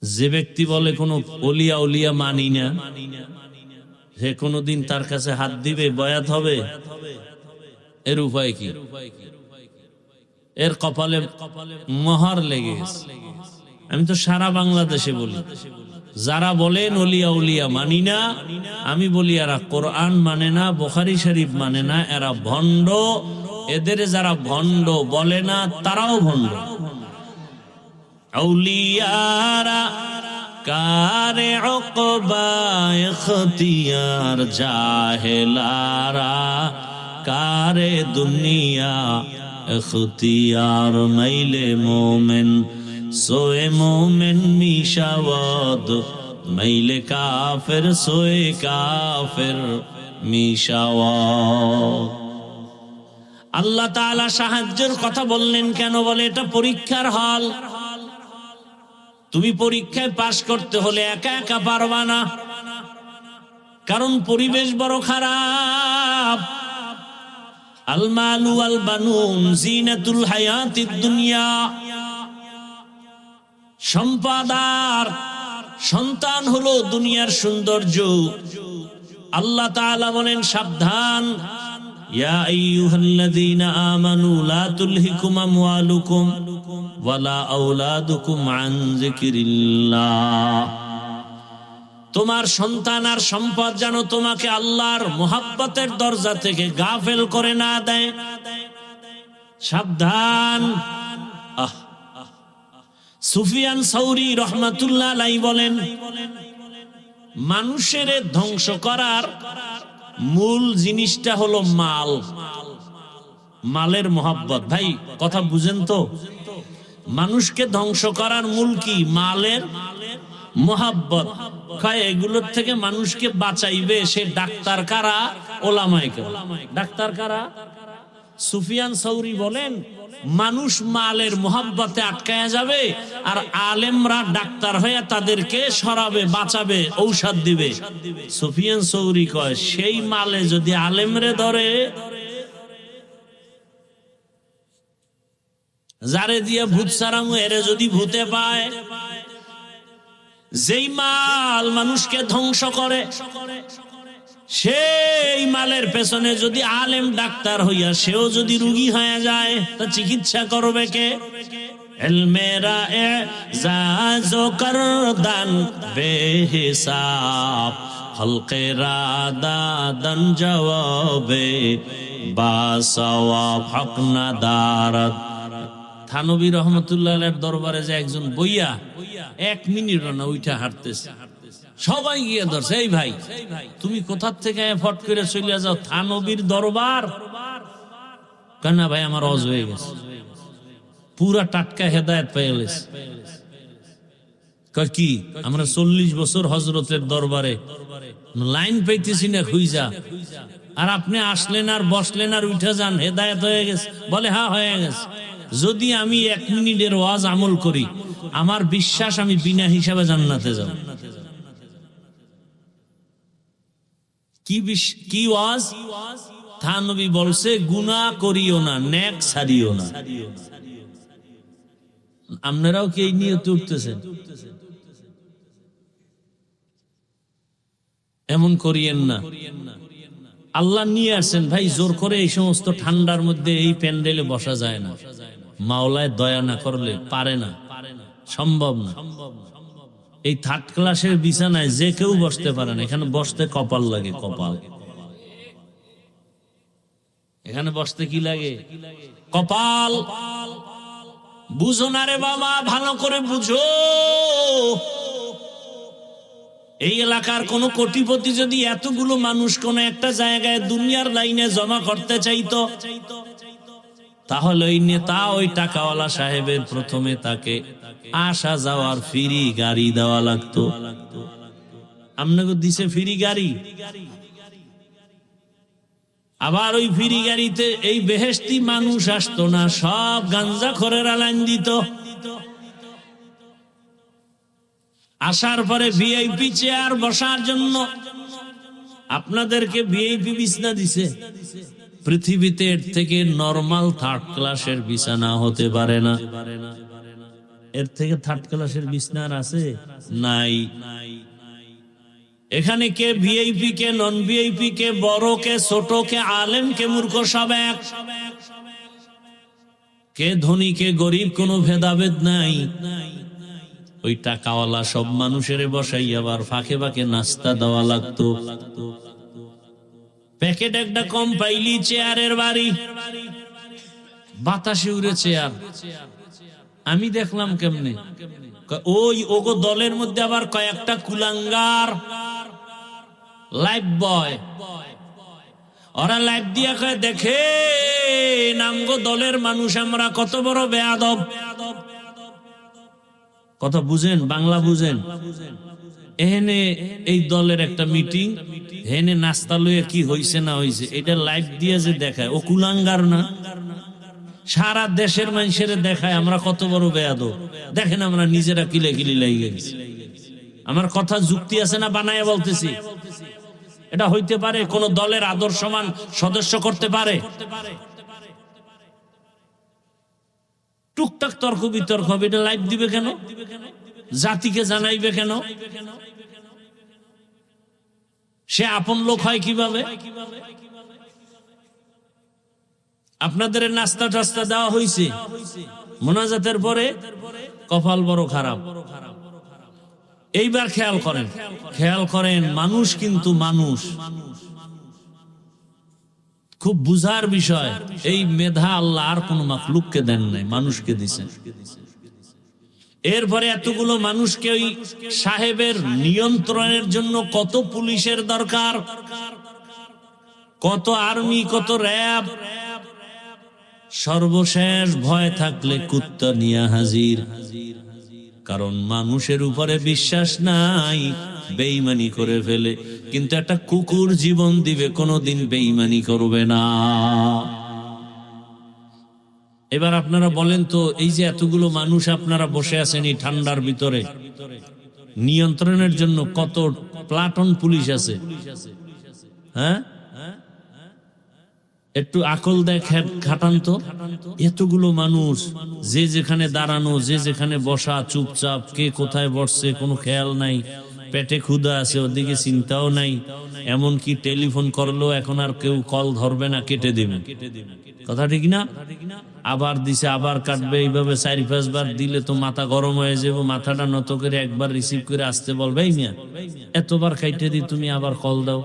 যে ব্যক্তি বলে কোন ওলিয়া উলিয়া মানি না, সে কোনদিন তার কাছে হাত দিবে, বয়াত হবে, এর উপায় কি? এর কপালে মোহর লেগে গেছে। আমি তো সারা বাংলাদেশে বলি, যারা বলেন ওলিয়া উলিয়া মানি না, আমি বলি এরা কোরআন মানে না, বুখারী শরীফ মানে না, এরা ভণ্ড। এদের যারা ভণ্ড বলে না তারাও ভণ্ড। আউলিয়ারা কারে উকবা ইখতিয়ার, জাহেলারা কারে দুনিয়া ইখতিয়ার। মাইলে মোমেন সোয়ে মোমেন মিশাওয়াদ, মাইলে কাফের সোয়ে কাফের মিশাওয়াদ। আল্লাহ তাআলা সাহায্যের কথা বললেন কেন? বলে এটা পরীক্ষার হল। তুমি পরীক্ষায় পাশ করতে হলে একা একা পারবা না, কারণ পরিবেশ বড় খারাপ। আল মালু ওয়াল বানুন জিনাতুল হায়াতিদ দুনিয়া। সম্পদ আর সন্তান হলো দুনিয়ার সৌন্দর্য। আল্লাহ তাআলা বলেন সাবধান, ইয়া আইয়ুহাল্লাযীনা আমানু লা তুলহিকুম আমওয়ালুকুম ওয়ালা আওলাদুকুম আন যিকরিল্লাহ। তোমার সন্তান আর সম্পদ যেন তোমাকে আল্লাহর মুহাব্বতের দরজা থেকে গাফেল করে না দেয়। সাবধান। সুফিয়ান সাউরি রাহমাতুল্লাহ আলাইহি বলেন, মানুষের ধ্বংস করার মূল জিনিসটা হলো মাল, মালের মোহাব্বত। ভাই কথা বুঝেন তো? মানুষকে ধ্বংস করার মূল কি? মালের মোহাব্বত। এগুলোর থেকে মানুষকে বাঁচাইবে সে ডাক্তার কারা? ওলামায়ে কেরাম। ডাক্তার কারা? সুফিয়ান সাউরি বলেন, মানুষ মালের মোহাব্বতে আটকায়া যাবে, আর আলেমরা ডাক্তার হয়ে তাদেরকে সরাবে, বাঁচাবে, ঔষধ দিবে। সুফিয়ান সাউরি কয়, সেই মালে যদি আলেমরে ধরে, যারে দিয়ে ভূত সারামু এরে যদি ভূতে পায়, যেই মাল মানুষকে ধ্বংস করে, সেই মালের পেছনে যদি আলেম ডাক্তার হইয়া সেও যদি রোগী হয়ে যায়, তা চিকিৎসা করবে কে? ইলমেরা এজাজো করদান বেহিসাব, খলকেরা দাদান জওয়াবে বাসাওয়াব হক না দারাত। থানবী রহমতুল্লাহ আলাইহির দরবারে যে একজন বইয়া 1 মিনিট না উঠা হাঁটতেছে, সবাই গিয়ে ধরছে, এই ভাই তুমি কোথা থেকে ফট করে চলে যাও, থানবীর দরবার? কেন ভাই আমার অজ হয়ে গেছে, পুরা টাটকা হেদায়েত পেয়ে গেছে। কি আমরা 40 বছর হযরতের দরবারে লাইন পাইতেছি না খুঁজা, আর আপনি আসলেন আর বসলেন আর উঠে যান, হেদায়েত হয়ে গেছে? বলে হ্যাঁ হয়ে গেছে। যদি আমি 1 মিনিটের ওয়াজ আমল করি, আমার বিশ্বাস আমি বিনা হিসাবে জান্নাতে যাব। কি ওয়াজ? থানবী বলছে, গুনাহ করিও না, নেক ছাড়িও না। আপনারাও কি এই নিয়ে উঠতেছেন? এমন করিয়েন না। আল্লাহ নিয়ে আসছেন ভাই, জোর করে এই সমস্ত ঠান্ডার মধ্যে এই প্যান্ডেলে বসা যায় না। মাওলায় দয়া না করলে পারে না, সম্ভব না। এই থার্ড ক্লাসের বিছানায় যে কেউ বসতে পারে না। এখানে বসতে কপাল লাগে, কপাল। এখানে বসতে কি লাগে? কপাল। বুঝো না রে বাবা, ভালো করে বুঝো। এই এলাকার কোন কোটিপতি যদি এতগুলো মানুষ কোন একটা জায়গায় দুনিয়ার লাইনে জমা করতে চাইতো, তাহলে ওই নেতা, ওই টাকাওয়ালা সাহেবের প্রথমে তাকে আসা যাওয়ার ফ্রি গাড়ি দেওয়া লাগতো। আপনাকে দিছে ফ্রি গাড়ি, আবার ওই ফ্রি গাড়িতে এই বেহেশতি মানুষ আসতো না, সব গাঞ্জাখোরেরা লাইন দিত। আসার পরে ভিআইপি চেয়ার বসার জন্য আপনাদেরকে ভিআইপি বিছানা দিছে। পৃথিবীতে এর থেকে নরমাল থার্ড ক্লাসের বিছানা হতে পারে না। এর থেকে থার্ড ক্লাসের বিছানা আছে? নাই। এখানে কে ভিআইপি, কে নন ভিআইপি, কে বড়, কে ছোট, কে আলেম, কে মূর্খ, সব এক। কে ধনী, কে গরিব, কোনো ভেদাভেদ নাই। ওই টাকাওয়ালা সব মানুষের বসাই আবার ফাঁকে ফাঁকে নাস্তা দেওয়া লাগতো। প্যাকেট একটা কম পাইলি চেয়ারের বাড়ি, বাতাসে উড়ে চেয়ার। আমি দেখলাম কেমনে, ওই ওগো দলের মধ্যে আবার কয়েকটা কুলাঙ্গার লাইফ বয়, ওরা লাইফ দিয়া কয়, দেখে নামগো দলের মানুষ আমরা কত বড় বেয়াদব। কথা বুঝেন, বাংলা বুঝেন? এখানে এই দলের একটা মিটিং, হেনে নাস্তা লইয়া কি হইছে না হইছে এটা লাইভ দিয়ে যে দেখায়, ও কুলাঙ্গার না? সারা দেশের মানুষের দেখায় আমরা কত বড় বেয়াদব। দেখেন আমরা নিজেরা কিলে কিলি লাগিয়ে গেছি। আমার কথা যুক্তি আছে না বানায় বলতেছি? এটা হইতে পারে কোন দলের আদর্শমান সদস্য করতে পারে? টুকটাক তর্ক বিতর্ক হবে, এটা লাইভ দিবে কেন? জাতিকে জানাইবে কেন? সে আপন লোক হয় কিভাবে? আপনাদের নাস্তা টাস্তা দেওয়া হয়েছে, মোনাজাতের পরে কপাল বড় খারাপ। এইবার খেয়াল করেন, খেয়াল করেন, মানুষ কিন্তু মানুষ, খুব বুঝার বিষয়। এই মেধা আল্লাহ আর কোন মাখলুককে দেন নাই, মানুষকে দিছেন। এরপরে এতগুলো মানুষকে ওই সাহেবের নিয়ন্ত্রণের জন্য কত পুলিশের দরকার, কত আর্মি, কত র্যাব। সর্বশেষ ভয় থাকলে কুত্তা নিয়ে হাজির। কারণ মানুষের উপরে বিশ্বাস নাই, বেঈমানি করে ফেলে। কিন্তু একটা কুকুর জীবন দিবে, কোনোদিন বেঈমানি করবে না। এবার আপনারা বলেন তো, এই যে এতগুলো মানুষ আপনারা বসে আছেন এই ঠান্ডার ভিতরে, নিয়ন্ত্রণের জন্য কত প্লাটুন পুলিশ আছে? হ্যাঁ, একটু আকল দেখেন, খাটান তো। এতগুলো মানুষ, যে যেখানে দাঁড়ানো, যে যেখানে বসা, চুপচাপ, কে কোথায় বসছে কোনো খেয়াল নাই। পেটে ক্ষুধা আছে, ওদিকে চিন্তাও নাই। এমনকি টেলিফোন করলেও এখন আর কেউ কল ধরবে না, কেটে দেবে। কথা ঠিক না? আবার দিছে, আবার কাটবে। এইভাবে 4-5 বার দিলে তো মাথা গরম হয়ে যাবে। মাথাটা নত করে একবার রিসিভ করে আসতে বলবে, এই মিয়া এতবার কাইটে দি, তুমি আবার কল দাও।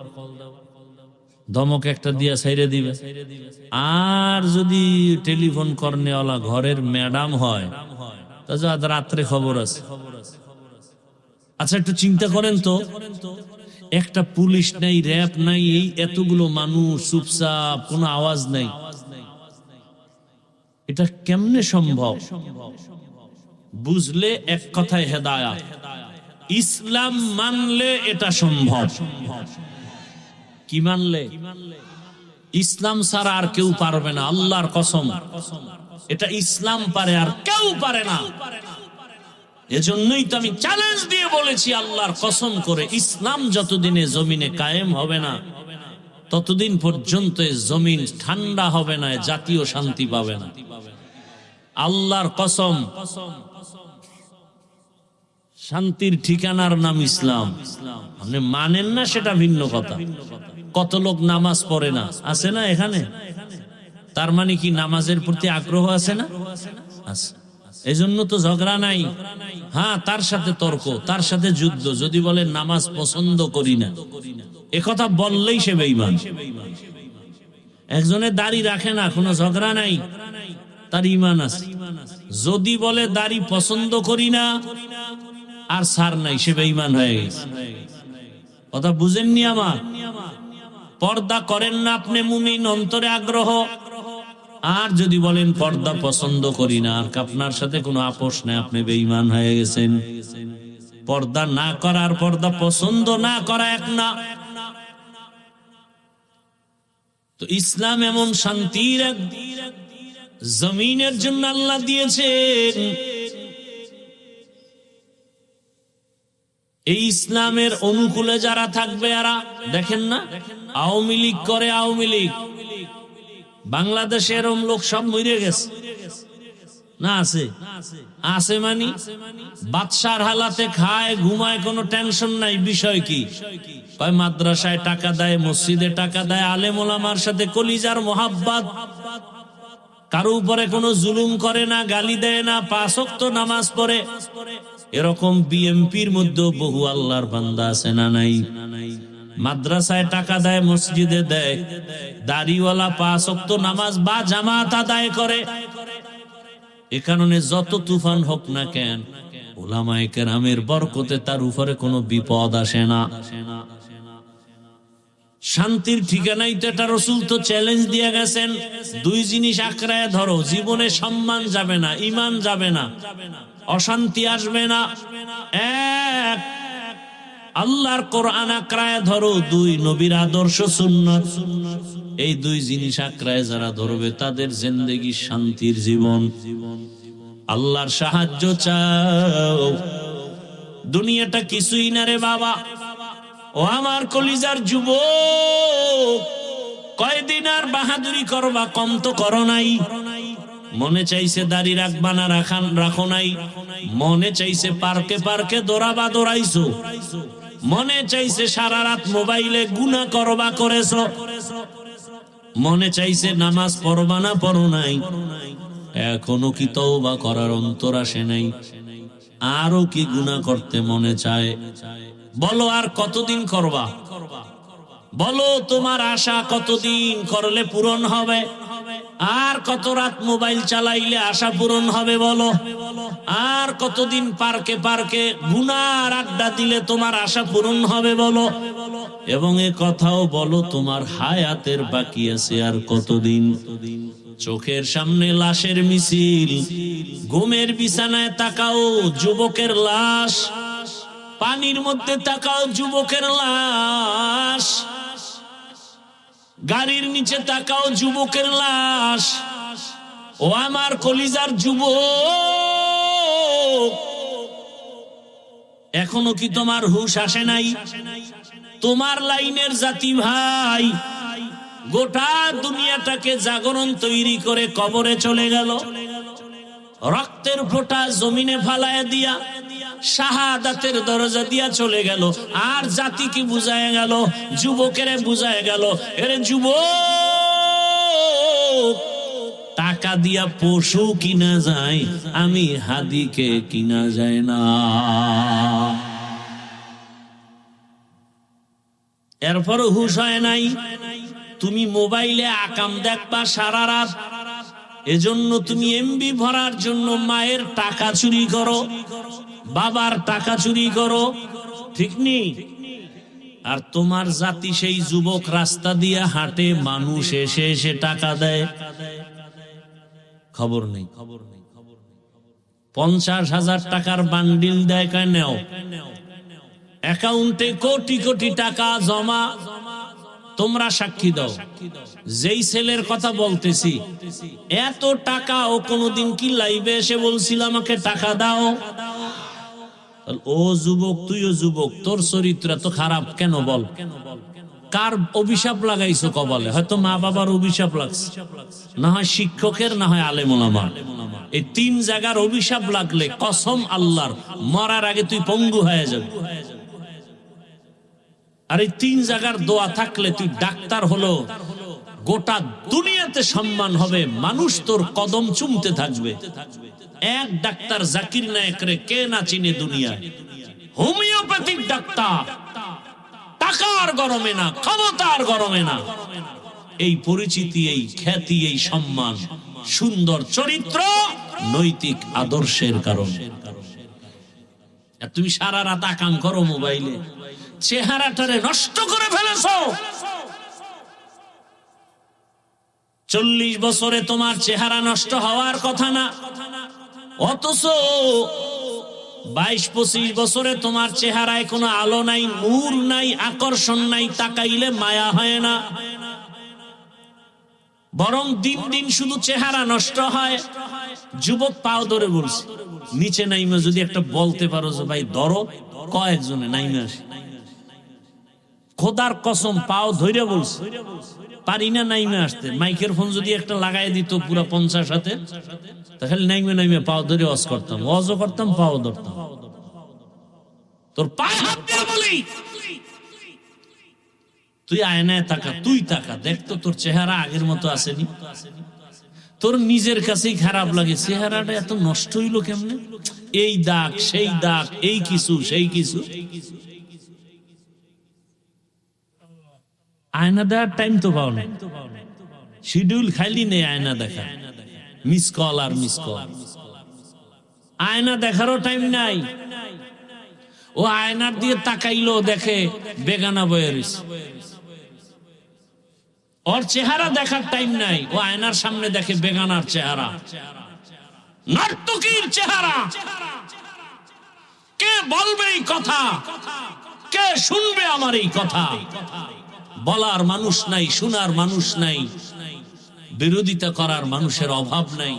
ধমক একটা দিয়া ছাইরে দিবে। আর যদি টেলিফোন করনেওয়ালা ঘরের ম্যাডাম হয়, তা রাত্রে খবর আছে। আচ্ছা একটু চিন্তা করেন তো, একটা পুলিশ নাই, র্যাব নাই, এই এতগুলো মানুষ চুপচাপ, কোনো আওয়াজ নাই। এটা কেমনে সম্ভব? বুঝলে এক কথায় হেদায়েত। ইসলাম মানলে এটা সম্ভব। কি মানলে? ইসলাম ছাড়া আর কেউ পারবে না, আল্লাহর কসম। এটা ইসলাম পারে, আর কেউ পারে না। এজন্যই তো আমি চ্যালেঞ্জ দিয়ে বলেছি, আল্লাহর কসম করে, ইসলাম যতদিনে জমিনে কায়েম হবে না, ততদিন পর্যন্ত জমিন ঠান্ডা হবে না, জাতীয় শান্তি পাবে না। আল্লাহর কসম, শান্তির ঠিকানার নাম ইসলাম। আপনি মানেন না সেটা ভিন্ন কথা। কত লোক নামাজ পড়ে না, আছে না এখানে? তার মানে কি নামাজের প্রতি আগ্রহ আছে না? আছে। এই জন্য তো ঝগড়া নাই। হ্যাঁ, তার সাথে তর্ক, তার সাথে যুদ্ধ। যদি বলে নামাজ পছন্দ করি না, একথা বললেই সে বেঈমান। একজনে দাড়ি রাখে না, কোনো ঝগড়া নাই, তার ঈমান আছে। যদি বলে দাড়ি পছন্দ করি না আর ছাড় নাই, সে বেঈমান হয়ে গেছে। কথা বুঝেননি আমার? পর্দা করেন না আপনি মুমিন, অন্তরে আগ্রহ। আর যদি বলেন পর্দা পছন্দ করি না, আর আপনার সাথে কোনো আপোষ নাই, আপনি বেঈমান হয়ে গেছেন। পর্দা না করার পর্দা পছন্দ না করা এক না। তো ইসলাম এমন শান্তির এক জমিনের জন্য আল্লাহ দিয়েছেন। এই ইসলামের অনুকূলে যারা থাকবে, এরা দেখেন না আওয়ামী লীগ করে। আওয়ামী লীগ বাংলাদেশের লোক সব মরে গেছে না? আছে, আছে মানে বাদশার হালাতে খায়, ঘুমায়, কোনো টেনশন নাই। বিষয় কি? কয় মাদ্রাসায় টাকা দেয়, মসজিদে টাকা দেয়, আলেম ওলামার সাথে কলিজার মোহাব্বত, কারো উপরে কোনো জুলুম করে না, গালি দেয় না, 5 ওয়াক্ত নামাজ পড়ে। এরকম বিএমপির মধ্যে বহু আল্লাহর বান্দা আছে না নাই? মাদ্রাসায় টাকা দেয়, মসজিদে দেয়, দাড়িওয়ালা 5 ওয়াক্ত নামাজ বা জামাত আদায় করে। এ কারণে যত তুফান হোক না কেন, উলামায়ে কেরামের বরকতে তার উপরে কোনো বিপদ আসে না। শান্তির ঠিকানাই তো এটা। রাসূল তো চ্যালেঞ্জ দিয়ে গেছেন, 2 জিনিস আঁকড়ায় ধরো, জীবনে সম্মান যাবে না, ঈমান যাবে না, অশান্তি আসবে না। 1, আল্লাহর কোরআন আঁকড়ায় ধরো, 2, নবীর আদর্শ সুন্নাত। এই 2 জিনিস আঁকড়ায় যারা ধরবে, তাদের জিন্দেগি শান্তির জীবন। আল্লাহর সাহায্য চাও, দুনিয়াটা কিছুই না রে বাবা। ও আমার কলিজার যুবক, কয়দিন আর বাহাদুরি করবা? কম তো করো নাই। মনে চাইছে দাড়ি রাখবা না, রাখো নাই। মনে চাইছে পার্কে পার্কে দৌড়াবা, দৌড়াইছো। মনে চাইছে সারা রাত মোবাইলে গুনাহ করবা, করেছো। মনে চাইছে নামাজ পড়বা না, পড়ো নাই। এখনো কি তওবা করার অন্তর আসে নাই? আরো কি গুনাহ করতে মনে চায়? বলো আর কতদিন করবা? বলো তোমার আশা কতদিন করলে পূরণ হবে? আর কত রাত মোবাইল চালাইলে আশা পূরণ হবে? বলো। আর কতদিন পার্কে পার্কে গুনার আড্ডা দিলে তোমার আশা পূরণ হবে? বলো। এবং এ কথাও বলো, তোমার হায়াতের বাকি আছে আর কতদিন? চোখের সামনে লাশের মিছিল, ঘুমের বিছানায় তাকাও, যুবকের লাশ। পানির মধ্যে তাকাও, যুবকের লাশ। গাড়ির নিচে তাকাও, যুবকের লাশ। ও আমার কলিজার যুবক, এখনো কি তোমার হুঁশ আসে নাই? তোমার লাইনের জাতি ভাই গোটা দুনিয়াটাকে জাগরণ তৈরি করে কবরে চলে গেল। রক্তের ফোঁটা জমিনে ফালায় দিয়া শাহাদাতের দরজা দিয়া চলে গেল। আর জাতি কি বুঝায় গেল? যুবকেরে বুঝায় গেল, এরে যুবক, টাকা দিয়া পশু কিনা যায়, আমি হাদিকে কিনা যায় না। এরপরও হুঁশ হয় নাই। তুমি মোবাইলে আকাম দেখবা সারা রাত, এজন্য তুমি এমবি ভরার জন্য মায়ের টাকা চুরি করো, বাবার টাকা চুরি করো, ঠিক নেই? আর তোমার জাতি সেই যুবক রাস্তা দিয়ে হাঁটে, মানুষ এসে এসে টাকা দেয়, খবর নেই। 50,000 টাকার বান্ডিল দেয়, কয় নেও। অ্যাকাউন্টে কোটি কোটি টাকা জমা। তোমরা সাক্ষী দাও, যেই ছেলের কথা বলতেছি, এত টাকা ও কোনদিন কি লাইভে এসে বলছিল আমাকে টাকা দাও? ও যুবক, তুইও যুবক, তোর চরিত্র তো খারাপ কেন বল? কার অভিশাপ লাগাইছো কপালে? হয়তো মা বাবার অভিশাপ লাগছে, না হয় শিক্ষকের, না হয় আলেম ওলামার। এই 3 জায়গার অভিশাপ লাগলে কসম আল্লাহর, মরার আগে তুই পঙ্গু হয়ে যাবি। আর এই 3 জায়গার দোয়া থাকলে তুই ডাক্তার হলো, গোটা দুনিয়াতে সম্মান হবে, মানুষ তোর কদম চুমতে থাকবে। এক ডাক্তার জাকির নায়েকরে কে না চিনে দুনিয়ায়? হোমিওপ্যাথিক ডাক্তার, টাকার গরমে না, ক্ষমতার গরমে না। এই পরিচিতি, এই খ্যাতি, এই সম্মান, সুন্দর চরিত্র, নৈতিক আদর্শের কারণে। তুমি সারা রাত আকাম করো মোবাইলে, চেহারাটারে নষ্ট করে ফেলেছো। 40 বছরে তোমার চেহারা নষ্ট হওয়ার কথা না, অথচ 22-25 বছরে তোমার চেহারায় কোনো আলো নাই, নূর নাই, আকর্ষণ নাই, তাকাইলে মায়া হয় না, বরং দিন দিন শুধু চেহারা নষ্ট হয়। যুবক পাও ধরে বলছে, নিচে নাইমে যদি একটা বলতে পারো যে ভাই ধরো, কয়েকজনে নাইমে আসে। খোদার কসম পাও ধরে বলছে, পারি না নাইমে আসতে। মাইকের ফোন যদি একটা লাগাই দিত পুরো 50 হাতে, তাহলে নাইমে নাইমে পাও ধরে ওয়াজ করতাম, ওয়াজও করতাম, পাও ধরতাম। তোর পায়ে হাত দিয়ে বলি, তুই আয়নায় তাকা, তুই তাকা, দেখ তো তোর চেহারা আগের মতো আসেনি। তোর নিজের কাছেই খারাপ লাগে, চেহারাটা এত নষ্ট হইলো কেমনে? এই দাগ, সেই দাগ, এই কিছু, সেই কিছু। আয়না দেওয়ার টাইম তো পাও না, শিডিউল খাইলি নেই আয়না দেখা, মিস কল আর মিস কল। আয়না দেখারও টাইম নাই। ও আয়নার দিয়ে তাকাইলো, দেখে বেগানা বয়ে রইছে। ওর চেহারা দেখার টাইম নাই, ও আয়নার সামনে দেখে বেগানার চেহারা, নর্তকীর চেহারা। কে বলবে এই কথা? কে শুনবে আমার এই কথা? বলার মানুষ নাই, শোনার মানুষ নাই, বিরোধিতা করার মানুষের অভাব নাই।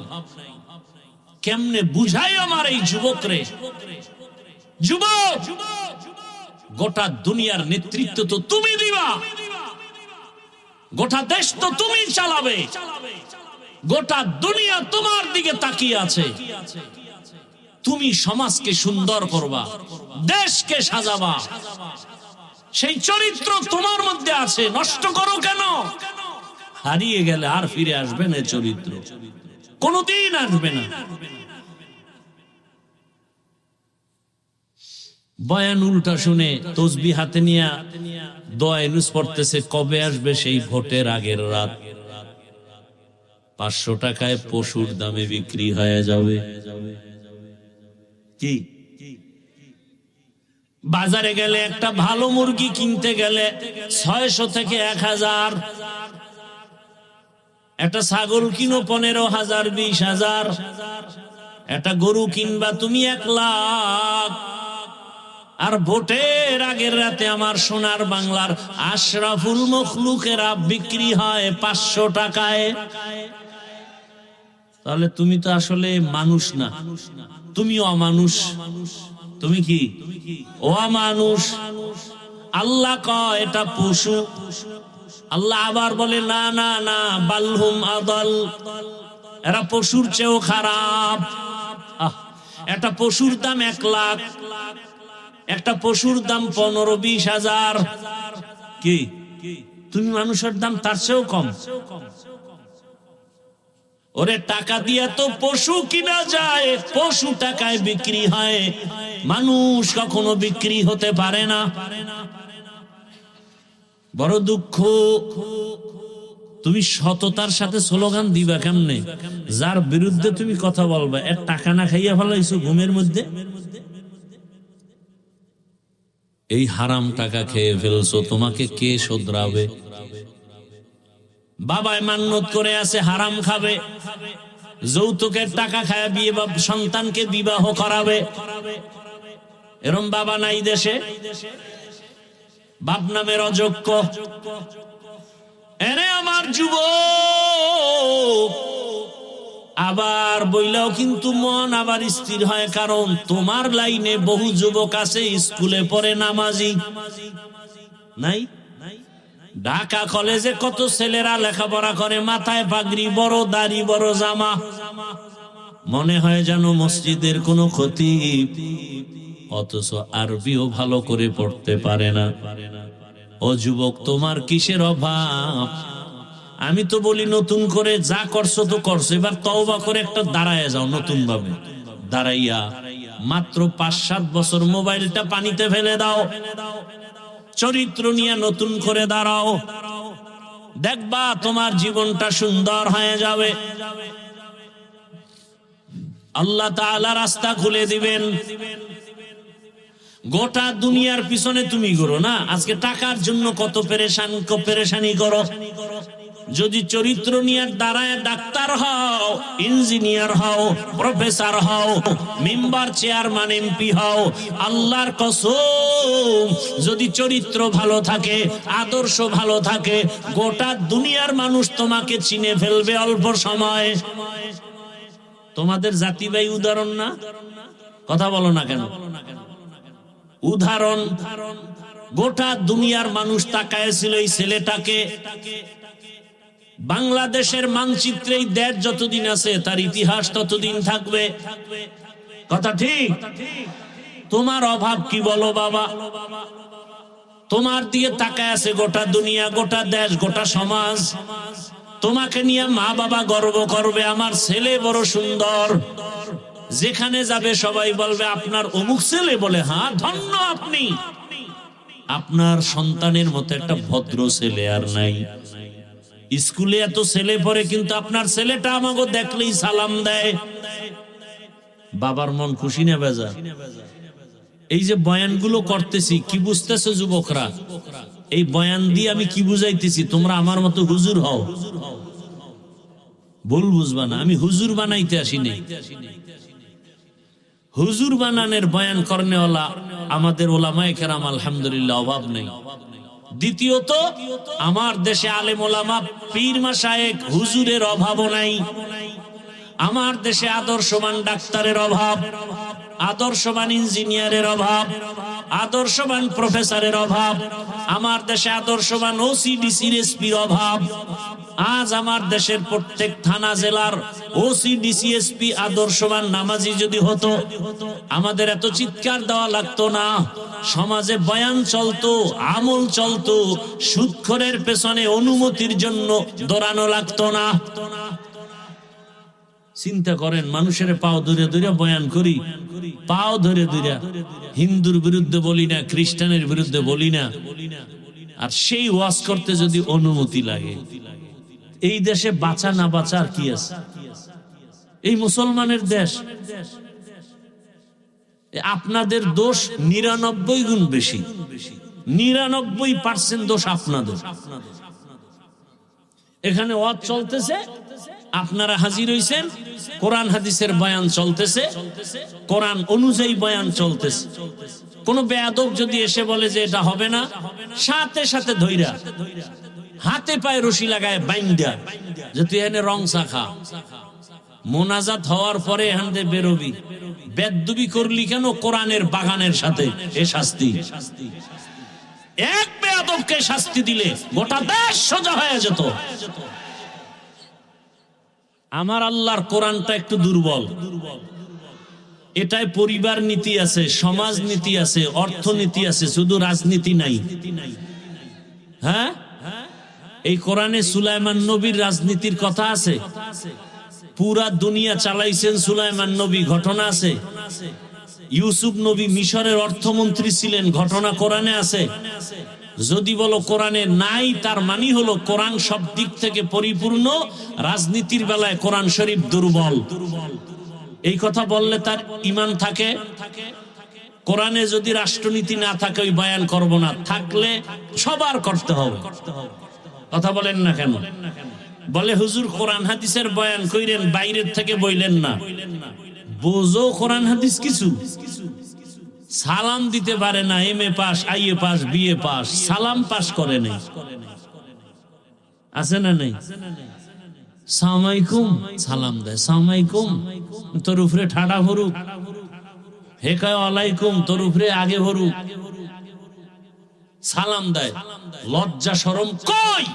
কেমনে বুঝাই আমার এই যুবকরে? যুবক, গোটা দুনিয়ার নেতৃত্ব তো তুমি দিবা, গোটা দেশ তো তুমি চালাবে, গোটা দুনিয়া তোমার দিকে তাকিয়ে আছে। তুমি সমাজকে সুন্দর করবা, দেশকে সাজাবা, সেই চরিত্র তোমার মধ্যে আছে। নষ্ট করো কেন? হারিয়ে গেলে আর ফিরে আসবে না, চরিত্র কোনদিন আসবে না। বয়ান উল্টা শুনে তসবিহ হাতে নিয়ে দোয়া ইউনুস পড়তেছে, কবে আসবে সেই ভোটের আগের রাত, 500 টাকায় পশুর দামে বিক্রি হয়ে যাবে। কি বাজারে গেলে একটা ভালো মুরগি কিনতে গেলে 600 থেকে 1000, একটা ছাগল কিনো 15,000, 20,000, একটা গরু কিনবা তুমি 1 লাখ। আর ভোটের আগের রাতে আমার সোনার বাংলার আশরাফুল মখলুকেরা বিক্রি হয় 500 টাকায়। তাহলে তুমি তো আসলে মানুষ না, তুমি অমানুষ। তুমি কি অমানুষ? আল্লাহ কয় এটা পশু। আল্লাহ আবার বলে না না না, বালহুম আদাল, এরা পশুর চেয়েও খারাপ। একটা পশুর দাম 1 লাখ, একটা পশুর দাম 15-20 হাজার। কি তুমি মানুষের দাম তার চেয়েও কম? ওরে টাকা দিয়া তো পশু কিনা যায়, পশু টাকায় বিক্রি হয়, মানুষ কখনো বিক্রি হতে পারে না। বড় দুঃখ। তুমি সততার সাথে স্লোগান দিবা কেমনে? যার বিরুদ্ধে তুমি কথা বলবা, এর টাকা না খাইয়া ফেলাইছো ঘুমের মধ্যে, এই হারাম টাকা খেয়ে ফেলছো, তোমাকে কে শোধরাবে? বাবায় মান্যত করে আছে হারাম খাবে, যৌতুকের টাকা খায় বিয়ে বা সন্তানকে বিবাহ করাবে। এরম বাবা নাই দেশে? বাপ নামের অযোগ্য। এনে আমার যুবক, আবার বইলাও কিন্তু মন আবার স্থির হয়, কারণ তোমার লাইনে বহু যুবক আছে স্কুলে পড়ে নামাজি। নাই ঢাকা কলেজে কত ছেলেরা লেখাপড়া করে, মাথায় পাগড়ি, বড় দাড়ি, বড় জামা, মনে হয় যেন মসজিদের কোনো খতিব, অথচ আরবিও ভালো করে পড়তে পারে না। ও যুবক, তোমার কিসের অভাব? আমি তো বলি নতুন করে যা করছো তো করছো, এবার তওবা করে একটা দাঁড়ায় যাও, নতুন ভাবে দাঁড়াইয়া মাত্র 5-7 বছর মোবাইলটা পানিতে ফেলে দাও, চরিত্র নিয়ে নতুন করে দাঁড়াও, দেখবা তোমার জীবনটা সুন্দর হয়ে যাবে। আল্লাহ তাআলা রাস্তা খুলে দিবেন। গোটা দুনিয়ার পিছনে তুমি করো না, আজকে টাকার জন্য কত পেরেশানি করো। যদি চরিত্র নিয়ে দাঁড়ায় ডাক্তার হও, ইঞ্জিনিয়ার হও, প্রফেসর হও, মেম্বার, চেয়ারম্যান, এমপি হও, আল্লাহর কসম, যদি চরিত্র ভালো থাকে, আদর্শ ভালো থাকে, গোটা দুনিয়ার মানুষ তোমাকে চিনে ফেলবে অল্প সময়। তোমাদের জাতি ভাই উদাহরণ না? কথা বলো না কেন? উদাহরণ। গোটা দুনিয়ার মানুষ তাকায়েছিল এই ছেলেটাকে। বাংলাদেশের মানচিত্রে দেশ যতদিন আছে তার ইতিহাস ততদিন থাকবে। কথা ঠিক? তোমার অভাব কি বলো বাবা? তোমার দিয়ে তাকায় আছে গোটা দুনিয়া, গোটা দেশ, গোটা সমাজ। তোমাকে নিয়ে মা বাবা গর্ব করবে, আমার ছেলে বড় সুন্দর। যেখানে যাবে সবাই বলবে আপনার অমুক ছেলে, বলে হ্যাঁ ধন্য আপনি। আপনার সন্তানের মতো একটা ভদ্র ছেলে আর নাই। স্কুলে এত ছেলে পড়ে, কিন্তু আপনার ছেলেটা আমাকে দেখলেই সালাম দেয়। বাবার মন খুশি না বেজা? এই যে বয়ানগুলো করতেছি, কি বুঝতেছে যুবকরা? এই বয়ান দিয়ে আমি কি বুঝাইতেছি? তোমরা আমার মতো হুজুর হও। ভুল বুঝবা না, আমি হুজুর বানাইতে আসি নাই। হুজুর বানানের বয়ান করনেওয়ালা আমাদের ওলামায়ে কেরাম আলহামদুলিল্লাহ অভাব নেই। দ্বিতীয়ত, আমার দেশে আলেম ওলামা, পীর মাশায়েখ, হুজুরের অভাবও নাই। আমার দেশে আদর্শবান ডাক্তারের অভাব, আদর্শবান ইঞ্জিনিয়ারের অভাব, আদর্শবান প্রফেসরের অভাব। আমার দেশে আদর্শবান ওসি, ডিসি, এসপির অভাব। আজ আমার দেশের প্রত্যেক থানা জেলার ওসি, ডিসি, এসপি আদর্শবান নামাজি যদি হতো, আমাদের এত চিৎকার দেওয়া লাগতো না। সমাজে বয়ান চলতো, আমল চলতো, সুদখোরের পেছনে অনুমতির জন্য দৌড়ানো লাগতো না। চিন্তা করেন, মানুষের পাও ধরে ধরে বয়ান করি, পাও ধরে ধরে। হিন্দুর বিরুদ্ধে বলি না, খ্রিস্টানের বিরুদ্ধে বলি না, আর সেই ওয়াজ করতে যদি অনুমতি লাগে, এই দেশে বাঁচা না বাঁচা আর কি আছে? এই মুসলমানের দেশ। আপনাদের দোষ 99 গুণ বেশি, 99% দোষ আপনাদের। এখানে ওয়াজ চলতেছে, আপনারা হাজির হইছেন, কোরআন হাদিসের বয়ান চলতেছে, কোরআন অনুযায়ী বয়ান চলতেছে। কোন বেয়াদব যদি এসে বলে যে এটা হবে না, সাথে সাথে ধইরা হাতে পায়ে রশি লাগায় বাইন্দা, যে তুই এনে রং শাখা। মোনাজাত হওয়ার পরে এখান থেকে বেরোবি। বেদবি করলি কেন? কোরআনের বাগানের সাথে। এ শাস্তি। এক বেয়াদবকে শাস্তি দিলে গোটা দেশ সোজা হয়ে যেত। আমার আল্লাহর কোরআনটা একটু দুর্বল। এটাই পরিবার নীতি আছে, সমাজ নীতি আছে, অর্থনীতি আছে, শুধু রাজনীতি নাই। হ্যাঁ, এই কোরআনে সুলাইমান নবীর রাজনীতির কথা আছে। পুরা দুনিয়া চালাইছেন সুলাইমান নবী, ঘটনা আছে। ইউসুফ নবী মিশরের অর্থমন্ত্রী ছিলেন, ঘটনা কোরআনে আছে। যদি বলো কোরআনে নাই, তার মানে হলো কোরআন সব দিক থেকে পরিপূর্ণ, রাজনীতির বেলায় কোরআন শরীফ দুর্বল। এই কথা বললে তার ঈমান থাকে? কোরআনে যদি রাষ্ট্রনীতি না থাকে ওই বয়ান করব না, থাকলে সবার করতে হবে। কথা বলেন না কেন? বলে হুজুর কোরআন হাদিসের বয়ান কইরেন, বাইরের থেকে বইলেন না। বোঝো কোরআন হাদিস কিছু? সালাম দিতে পারে না, MA pass, IA pass, BA pass, সালাম পাস করে নাই। আছে না নাই? সালামালাইকুম সালাম দেয়, সালামালাইকুম তোর উপরে ঠাডা ভরুক, হে কয় ওয়ালাইকুম তোর উপরে আগে ভরুক। সালাম দেয়, লজ্জা শরম কই?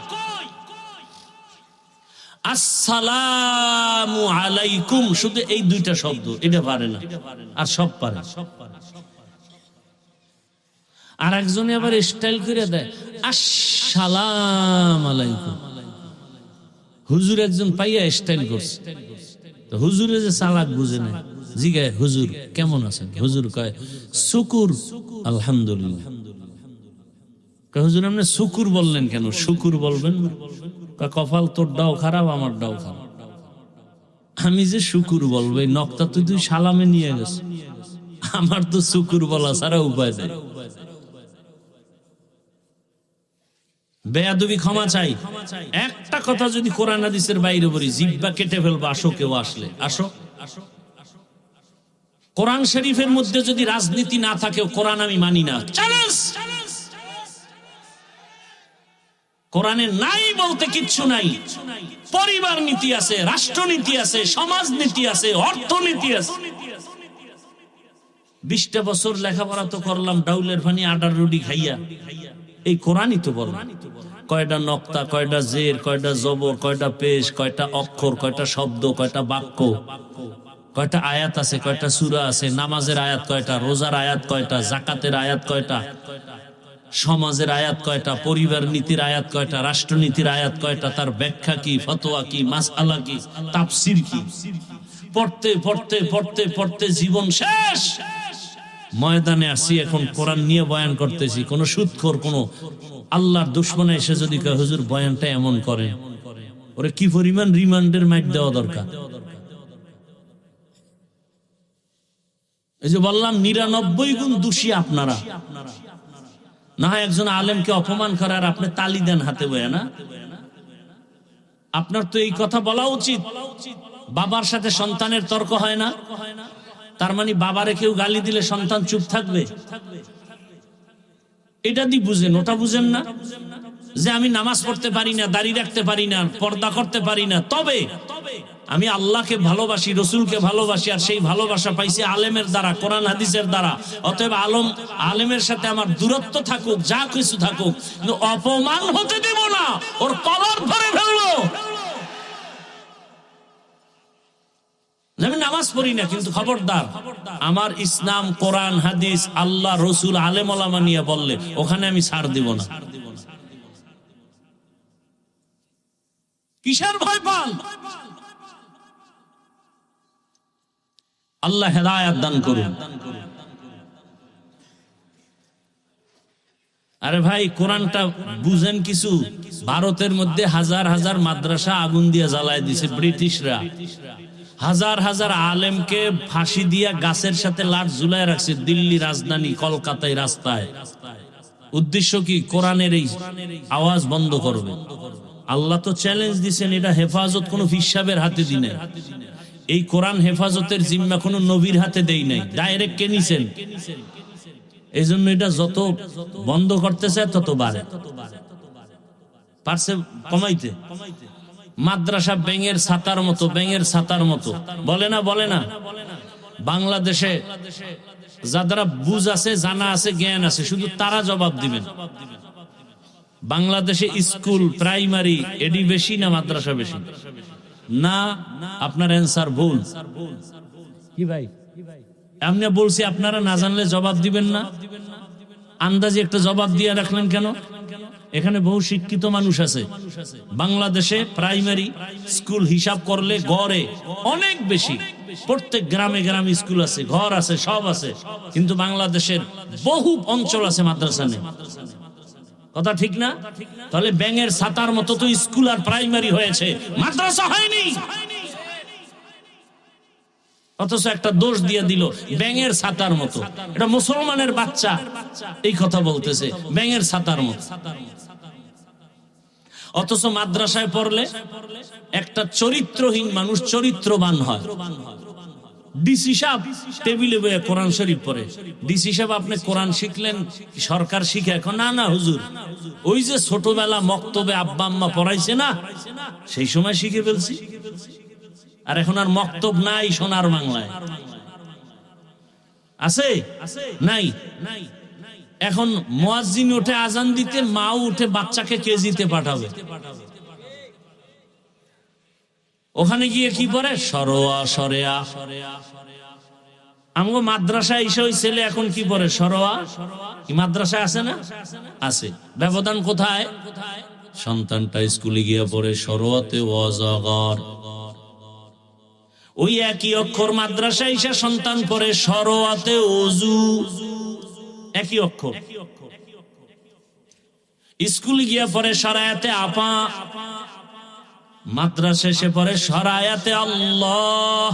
আসসালামু আলাইকুম, শুধু এই দুইটা শব্দ, এটা পারে না, আর সব পারে। আর একজনে আবার স্টাইল করে দেয় আসসালাম আলাইকুম। হুজুর একজন পাইয়া স্টাইল করছে, তো হুজুরে যে চালাক বুঝে না, জিগায় হুজুর কেমন আছেন? হুজুর কয় শুকুর আলহামদুলিল্লাহ। হুজুর আপনি শুকুর বললেন কেন? শুকুর বলবেন না? কপাল তোরটাও খারাপ, আমারটাও খারাপ। আমি যে শুকুর বলবো এই নকটা তুই সালামে নিয়ে গেছ, আমার তো শুকুর বলা ছাড়া উপায় নেই। বেয়াদবি ক্ষমা চাই। একটা কথা যদি কোরআন হাদিসের বাইরে বলি, জিহ্বা কেটে ফেলবো। আসো, কেউ আসলে আসো। কোরআন শরীফের মধ্যে যদি রাজনীতি না থাকে, কোরআন আমি মানি না। চ্যালেঞ্জ। কোরআনে নাই বলতে কিচ্ছু নাই। পরিবার নীতি আছে, রাষ্ট্রনীতি আছে, সমাজ নীতি আছে, অর্থনীতি আছে। 20টা বছর লেখাপড়া তো করলাম ডাউলের পানি আটার রুটি খাইয়া। এই কোরআনই তো বল, কয়টা নক্তা, কয়টা জের, কয়টা জবর, কয়টা পেশ, কয়টা অক্ষর, কয়টা শব্দ, কয়টা বাক্য, কয়টা আয়াত আছে, কয়টা সূরা আছে, নামাজের আয়াত কয়টা, রোজার আয়াত কয়টা, যাকাতের আয়াত কয়টা, সমাজের আয়াত কয়টা, পরিবার নীতির আয়াত কয়টা, রাষ্ট্রনীতির আয়াত কয়টা, তার ব্যাখ্যা কি, ফতোয়া কি, মাসআলা কি, তাফসীর কি, পড়তে পড়তে পড়তে পড়তে জীবন শেষ। ময়দানে আসি, এখন কোরআন নিয়ে বয়ান করতেছি। কোন সুদখোর, কোন আল্লাহর দুশমনে এসে যদি কয় হুজুর বয়ানটা এমন করে, ওরে কি পরিমাণ রিমান্ডের মাইট দেওয়া দরকার। এই যে বললাম 99 গুণ দোষী আপনারা। না হয় একজন আলেমকে অপমান করার আপনি তালি দেন হাতে বয়ে, না? আপনার তো এই কথা বলা উচিত। বাবার সাথে সন্তানের তর্ক হয় না, তার মানে বাবারে কেউ গালি দিলে সন্তান চুপ থাকবে? এটা দি বুঝেন, ওটা বুঝেন না যে আমি নামাজ পড়তে পারি না, দাড়ি রাখতে পারি না, পর্দা করতে পারি না, তবে আমি আল্লাহকে ভালোবাসি, রসুলকে ভালোবাসি, আর সেই ভালোবাসা পাইছি আলেমের দ্বারা, কোরআন হাদিসের দ্বারা। অতএব আলেমের সাথে আমার দূরত্ব থাকুক, যা কিছু থাকুক, কিন্তু অপমান হতে দেব না। ওর কবর ধরে ফেললো। আমি নামাজ পড়ি না, কিন্তু খবরদার আমার ইসলাম, কোরআন হাদিস, আল্লাহ, রসুল, আলেম ওলামা নিয়ে বললে ওখানে আমি ছাড় দিব না। কিসের ভয় পান? আল্লাহ হেদায়েত দান করুন। আরে ভাই, কোরআনটা বুঝেন কিছু। ভারতের মধ্যে হাজার হাজার মাদ্রাসা আগুন দিয়ে জ্বালায় দিছে ব্রিটিশরা। হাজার হাজার আলেমকে ফাঁসি দিয়া গাছের সাথে লাট ঝুলায় রাখছে দিল্লি রাজধানী কলকাতায় রাস্তায়। উদ্দেশ্য কি? কোরআনের এই আওয়াজ বন্ধ করবে। আল্লাহ তো চ্যালেঞ্জ দিচ্ছেন, এটা হেফাজত কোন হিসাবের হাতে দি নাই। এই কোরআন হেফাজতের জিম্মা কোন নবীর হাতে দেই নাই, ডাইরেক্ট কে নিছেন। এই জন্য এটা যত বন্ধ করতে চায় তত বাড়ে। পারছে কমাইতে। মাদ্রাসা ব্যাঙের ছাতার মতো, ব্যাঙের ছাতার মতো, বলে না? বলে না? বাংলাদেশে যারা বুঝ আছে, জানা আছে, জ্ঞান আছে, শুধু তারা জবাব দিবেন। বাংলাদেশে স্কুল, প্রাইমারি, এডি বেশি না মাদ্রাসা বেশি? না, আপনার অ্যান্সার ভুল। কি ভাই, আমি বলছি আপনারা না জানলে জবাব দিবেন না। আন্দাজে একটা জবাব দিয়ে রাখলেন কেন? এখানে বহু শিক্ষিত মানুষ আছে। বাংলাদেশে প্রাইমারি স্কুল হিসাব করলে গড়ে অনেক বেশি। প্রত্যেক গ্রামে গ্রামে স্কুল আছে, ঘর আছে, সব আছে, কিন্তু বাংলাদেশের বহু অঞ্চল আছে মাদ্রাসা নেই। কথা ঠিক না? তাহলে ব্যাঙের ছাতার মতো তো স্কুল আর প্রাইমারি হয়েছে, মাদ্রাসা হয়নি। অথচ একটা দোষ দিয়ে দিল ব্যাঙের ছাতার মতো। এটা মুসলমানের বাচ্চা এই কথা বলতেছে, ব্যাঙের ছাতার মতো। অথচ মাদ্রাসায় পড়লে একটা চরিত্রহীন মানুষ চরিত্রবান হয়। ডিসি সাহেব টেবিলে বসে কোরআন শরীফ পড়ে। ডিসি সাহেব আপনি কোরআন শিখলেন, সরকার শিখে? এখন না না হুজুর, ওই যে ছোটবেলা মক্তবে আব্বা আম্মা পড়াইছে না, সেই সময় শিখে ফেলছি। আর এখন আর মক্তব নাই সোনার বাংলায়। আছে? নাই। এখন মুয়াজ্জিন উঠে আজান দিতে, মাও উঠে বাচ্চাকে কেজিতে পাঠাবে। ওখানে গিয়ে কি পড়ে? সরোয়া সরেয়া। আমগো মাদ্রাসায় এসে ওই ছেলে এখন কি পড়ে? সরোয়া। কি মাদ্রাসায় আছে না? আছে। ব্যবধান কোথায়? সন্তানটা স্কুলে গিয়ে পড়ে সরোয়াতে ওয়াজাগর। ওই একই অক্ষর মাদ্রাসায় এসে সন্তান পড়ে সরোয়াতে ওযু। একই অক্ষর। স্কুলে গিয়ে পড়ে সরায়াতে আপা, মাদ্রাসা এসে পড়ে সরায়াতে আল্লাহ।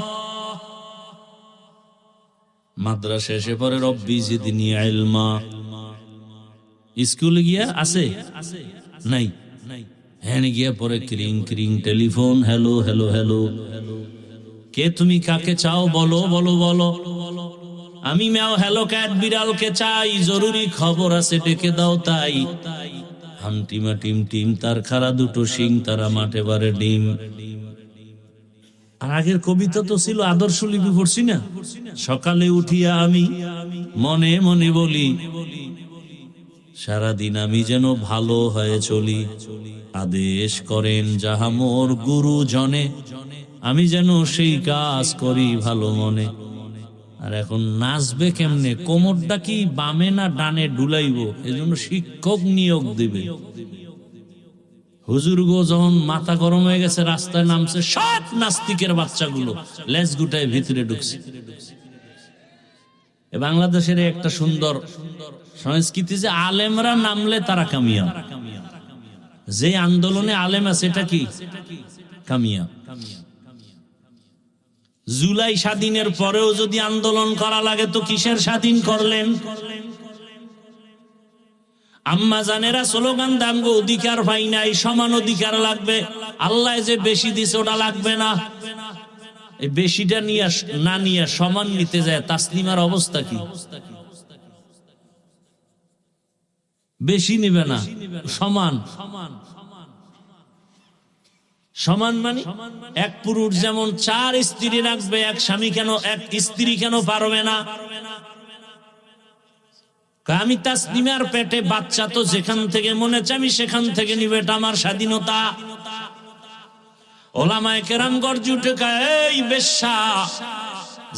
মাদ্রাসা এসে পড়ে রব্বি জিদনি ইলমা। স্কুলে গিয়া আছে নাই? হ্যাঁ গিয়া পরে ক্রিং ক্রিং টেলিফোন, হ্যালো হ্যালো হ্যালো, কে তুমি, কাকে চাও, বলো বলো বলো। আমি ম্যাও হ্যালো ক্যাট বিড়ালকে চাই, জরুরি খবর আছে ডেকে দাও তাই। হামটিমা টিম টিম তার খারা দুটো শিং, তারা মাঠে বারে ডিম। আর আগের কবিতা তো ছিল আদর্শ লিপি পড়ছি না? সকালে উঠিয়া আমি মনে মনে বলি, সারাদিন আমি যেন ভালো হয়ে চলি। আদেশ করেন যাহা মোর গুরু জনে, আমি যেন সেই কাজ করি ভালো মনে। আর এখন নাচবে কেমনে? কোমরটা কি বামে না ডানে ডুলাইব, এজন্য শিক্ষক নিয়োগ দিবে। হুজুর গো যখন মাথা গরম হয়ে গেছে, রাস্তায় নামছে, সব নাস্তিকের বাচ্চাগুলো লেজ গুটায় ভিতরে ঢুকছে। বাংলাদেশের একটা সুন্দর সংস্কৃতি যে আলেমরা নামলে তারা কামিয়াব। যে আন্দোলনে আলেম আছে এটা কি কামিয়াব। জুলাই স্বাধীনের পরেও যদি আন্দোলন করা লাগে তো কিসের স্বাধীন করলেন? আম্মা জানেরা স্লোগান দামগো অধিকার পাই নাই, সমান অধিকার লাগবে। আল্লাহ যে বেশি দিছে ওটা লাগবে না। এই বেশিটা নিয়ে না নিয়ে সমান নিতে যায়, তাসলিমার অবস্থা কি? বেশি নিবে না, সমান। সমান মানে এক পুরুষ যেমন 4 স্ত্রী রাখবে, এক স্বামী কেন এক স্ত্রী কেন পারবে না? আমি তাসলিমার পেটে বাচ্চা, তো যেখান থেকে মনে চাই আমি সেখান থেকে নিবে, এটা আমার স্বাধীনতা। ওলামায়ে কেরাম গর্জে উঠে কয়, এই বেশ্যা,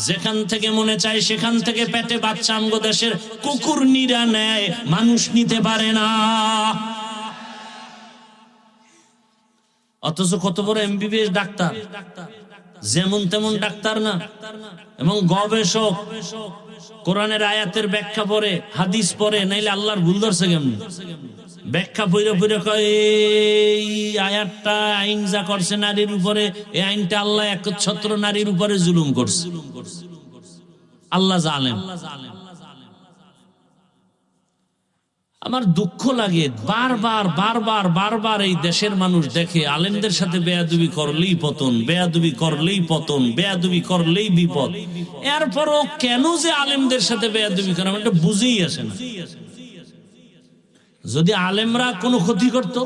যেখান থেকে মনে চায় সেখান থেকে পেটে বাচ্চা আমগো দেশের কুকুর নিরা নেয়, মানুষ নিতে পারে না। অথচ কত বড় এমবিবিএস ডাক্তার, যেমন তেমন ডাক্তার না, এবং গবেষক। কোরআনের আয়াতের ব্যাখ্যা পড়ে, হাদিস পড়ে, নাইলে আল্লাহর ভুল ধরছে কেমন? ব্যাখ্যা পড়ে পড়ে কয় এই আয়াতটা আইন যা করছে নারীর উপরে, এই আইনটা আল্লাহ একচ্ছত্র নারীর উপরে জুলুম করছে। আল্লাহ জালেম। আমার দুঃখ লাগে, বারবার বারবার বারবার এই দেশের মানুষ দেখে আলেমদের সাথে বেয়াদবি করলেই পতন, বেয়াদবি করলেই পতন, বেয়াদবি করলেই বিপদ। এরপরও কেন যে আলেমদের সাথে বেয়াদবি করে এটা বুঝেই আসে না। যদি আলেমরা কোনো ক্ষতি করত,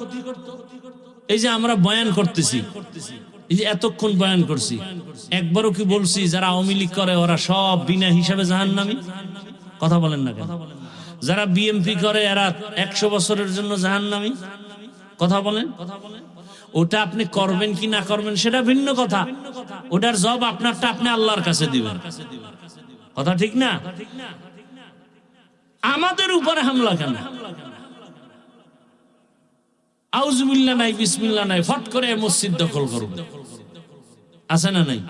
এই যে আমরা বয়ান করতেছি, এই যে এতক্ষণ বয়ান করছি, একবারও কি বলছি যারা আওয়ামী লীগ করে ওরা সব বিনা হিসাবে জাহান্নামী? কথা বলেন না কেন? যারা বিএমপি করে এরা 100 বছরের জন্য জাহান্নামী? কথা বলেন। ওটা আপনি করবেন কি না করবেন সেটা ভিন্ন কথা, ওটার জবাব আপনারটা আপনি আল্লাহর কাছে দিবেন। কথা ঠিক না? আমাদের উপরে হামলা কেন? আউযুবিল্লাহ নাই, বিসমিল্লাহ নাই, ফট করে মসজিদ দখল করবে, আছে না নাই?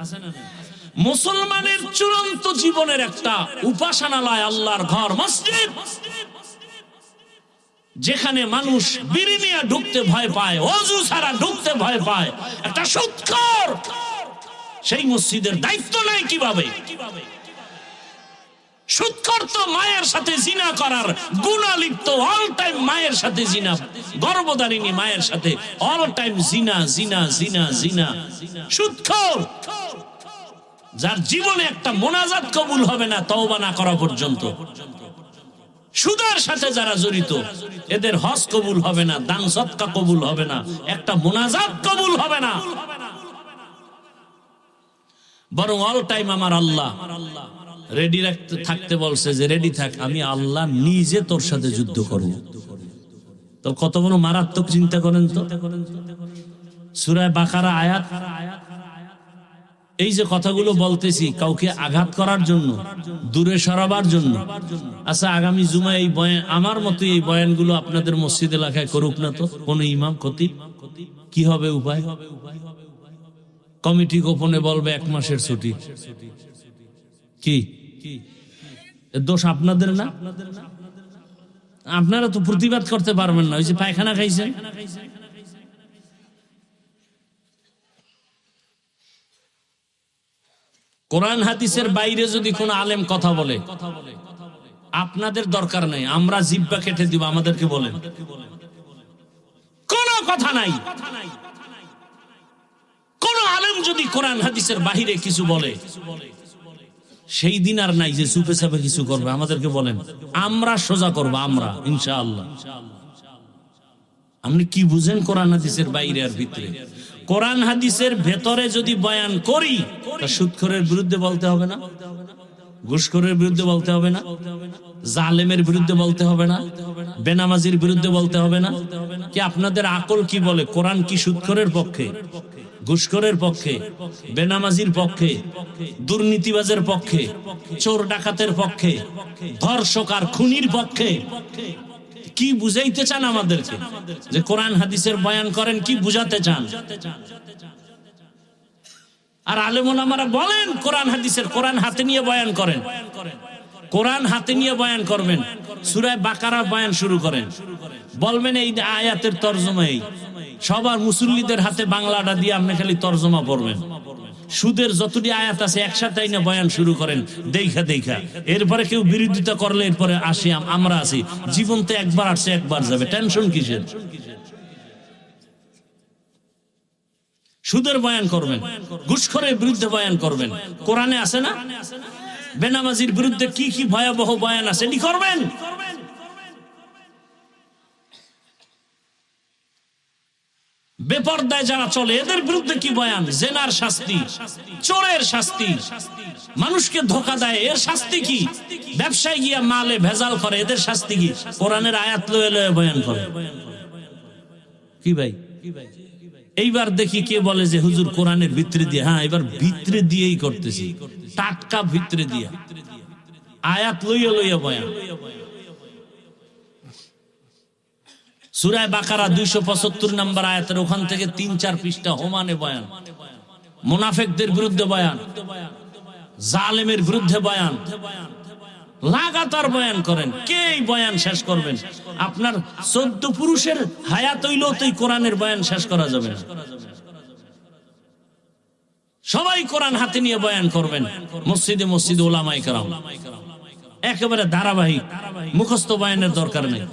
মুসলমানের চূড়ান্ত জীবনের একটা উপাসনালয় আল্লাহর ঘর মসজিদ, যেখানে মানুষ বিড়ি নিয়ে ঢুকতে ভয় পায়, ওযু ছাড়া ঢুকতে ভয় পায়, একটা সুৎখোর সেই মসজিদের দায়িত্ব নেয় কিভাবে? সুৎখোর তো মায়ের সাথে জিনা করার গুনাহ লিপ্ত, অল টাইম মায়ের সাথে জিনা, গর্ভধারিণী মায়ের সাথে অল টাইম জিনা জিনা জিনা জিনা। সুৎখোর যার জীবনে একটা মোনাজাত কবুল হবে না তওবা না করা পর্যন্ত। সুদের সাথে যারা জড়িত এদের হজ কবুল হবে না, দান সদকা কবুল হবে না, একটা মোনাজাত কবুল হবে না। বরং অল টাইম আমার আল্লাহ রেডি থাকতে বলছে, যে রেডি থাক, আমি আল্লাহ নিজে তোর সাথে যুদ্ধ করব। তো কত বড় মারাত্মক চিন্তা করেন তো। সূরা বাকারা আয়াত। এই যে কথাগুলো বলতেছি কাউকে আঘাত করার জন্য, দূরে সরাবার জন্য। আচ্ছা, আগামী জুমা এই বয়ান, আমার মতো এই বয়ানগুলো আপনাদের মসজিদ এলাকায় করুক না তো কোন ইমাম খতিব, কি হবে উপায়? কমিটি গোপনে বলবে 1 মাসের ছুটি। কি দোষ আপনাদের না? আপনারা তো প্রতিবাদ করতে পারবেন না, ওই যে পায়খানা খাইছেন। কোরআন হাদিসের বাইরে যদি কোন আলেম কথা বলে, আপনাদের দরকার নাই, আমরা জিহ্বা কেটে দিব, আমাদেরকে বলেন। কোন কথা নাই। কোন আলেম যদি কোরআন হাদিসের বাইরে কিছু বলে, সেই দিন আর নাই যে চুপে চাপে কিছু করবে, আমাদেরকে বলেন, আমরা সোজা করবো, আমরা ইনশাআল্লাহ। আপনি কি বুঝেন কোরআন হাদিসের বাইরে আর ভিতরে? কোরআন হাদিসের ভেতরে যদি বয়ান করি, তা সুদখোরের বিরুদ্ধে বলতে হবে না? ঘুষখোরের বিরুদ্ধে বলতে হবে না? জালেমের বিরুদ্ধে বলতে হবে না? বেনামাজির বিরুদ্ধে বলতে হবে না? কি আপনাদের আকল কি বলে? কোরআন কি সুদখোরের পক্ষে, ঘুষখোরের পক্ষে, বেনামাজির পক্ষে, দুর্নীতিবাজের পক্ষে, চোর ডাকাতের পক্ষে, ধর্ষক আর খুনির পক্ষে? কি বুঝাইতে চান আমাদেরকে? যে কোরআন হাদিসের বয়ান করেন, কি বুঝাতে চান? আর আলেম ওলামারা বলেন কোরআন হাদিসের, কোরআন হাতে নিয়ে বয়ান করেন, কোরআন হাতে নিয়ে বয়ান করবেন। সূরা বাকারা বয়ান শুরু করেন, বলবেন এই আয়াতের তরজমা এই। সবার মুসল্লিদের হাতে বাংলাটা দিয়ে আপনি খালি তরজমা পড়বেন। সুদের যতটি আয়াত আছে একসাথে না বয়ান শুরু করেন, দেখা দেখা। এরপরে কেউ বিরোধিতা করলে এরপরে আসি, আমরা আছি। জীবন তো একবার আসছে, একবার যাবে, টেনশন কিসের? সুদের বয়ান করবেন, ঘুষখোরের বিরুদ্ধে বয়ান করবেন, কোরআনে আছে না? বেনামাজির বিরুদ্ধে কি কি ভয়াবহ বয়ান আছে, এটি করবেন। বেপরদায় যারা চলে এদের বিরুদ্ধে কি বয়ান? জেনার শাস্তি, চোরের শাস্তি, মানুষকে ধোঁকা দেয় এর শাস্তি কি? ব্যবসায় গিয়া মালে ভেজাল করে এদের শাস্তি কি? কোরআনের আয়াত লয়ে লয়ে বয়ান করে। কি ভাই, এইবার দেখি কে বলে যে হুজুর কোরআনের ভিতরে দিয়ে। হ্যাঁ, এবার ভিতরে দিয়েই করতেছি, টাটকা ভিতরে দিয়া আয়াত লইয়া লইয়া বয়ান। সূরা বাকারা 275 নম্বর আয়াতের ওখান থেকে 3-4 পৃষ্ঠা হোমানে বয়ান, মুনাফিকদের বিরুদ্ধে বয়ান, জালেমের বিরুদ্ধে বয়ান, লাগাতার বয়ান করেন। কে বয়ান শেষ করবেন? আপনার 14 পুরুষের হায়াত হইলেও তো কোরআনের বয়ান শেষ করা যাবে না। সবাই কোরআন হাতে নিয়ে বয়ান করবেন, মসজিদে মসজিদে উলামায়ে কেরাম, একেবারে ধারাবাহিক, মুখস্থ বয়ানের দরকার নেই।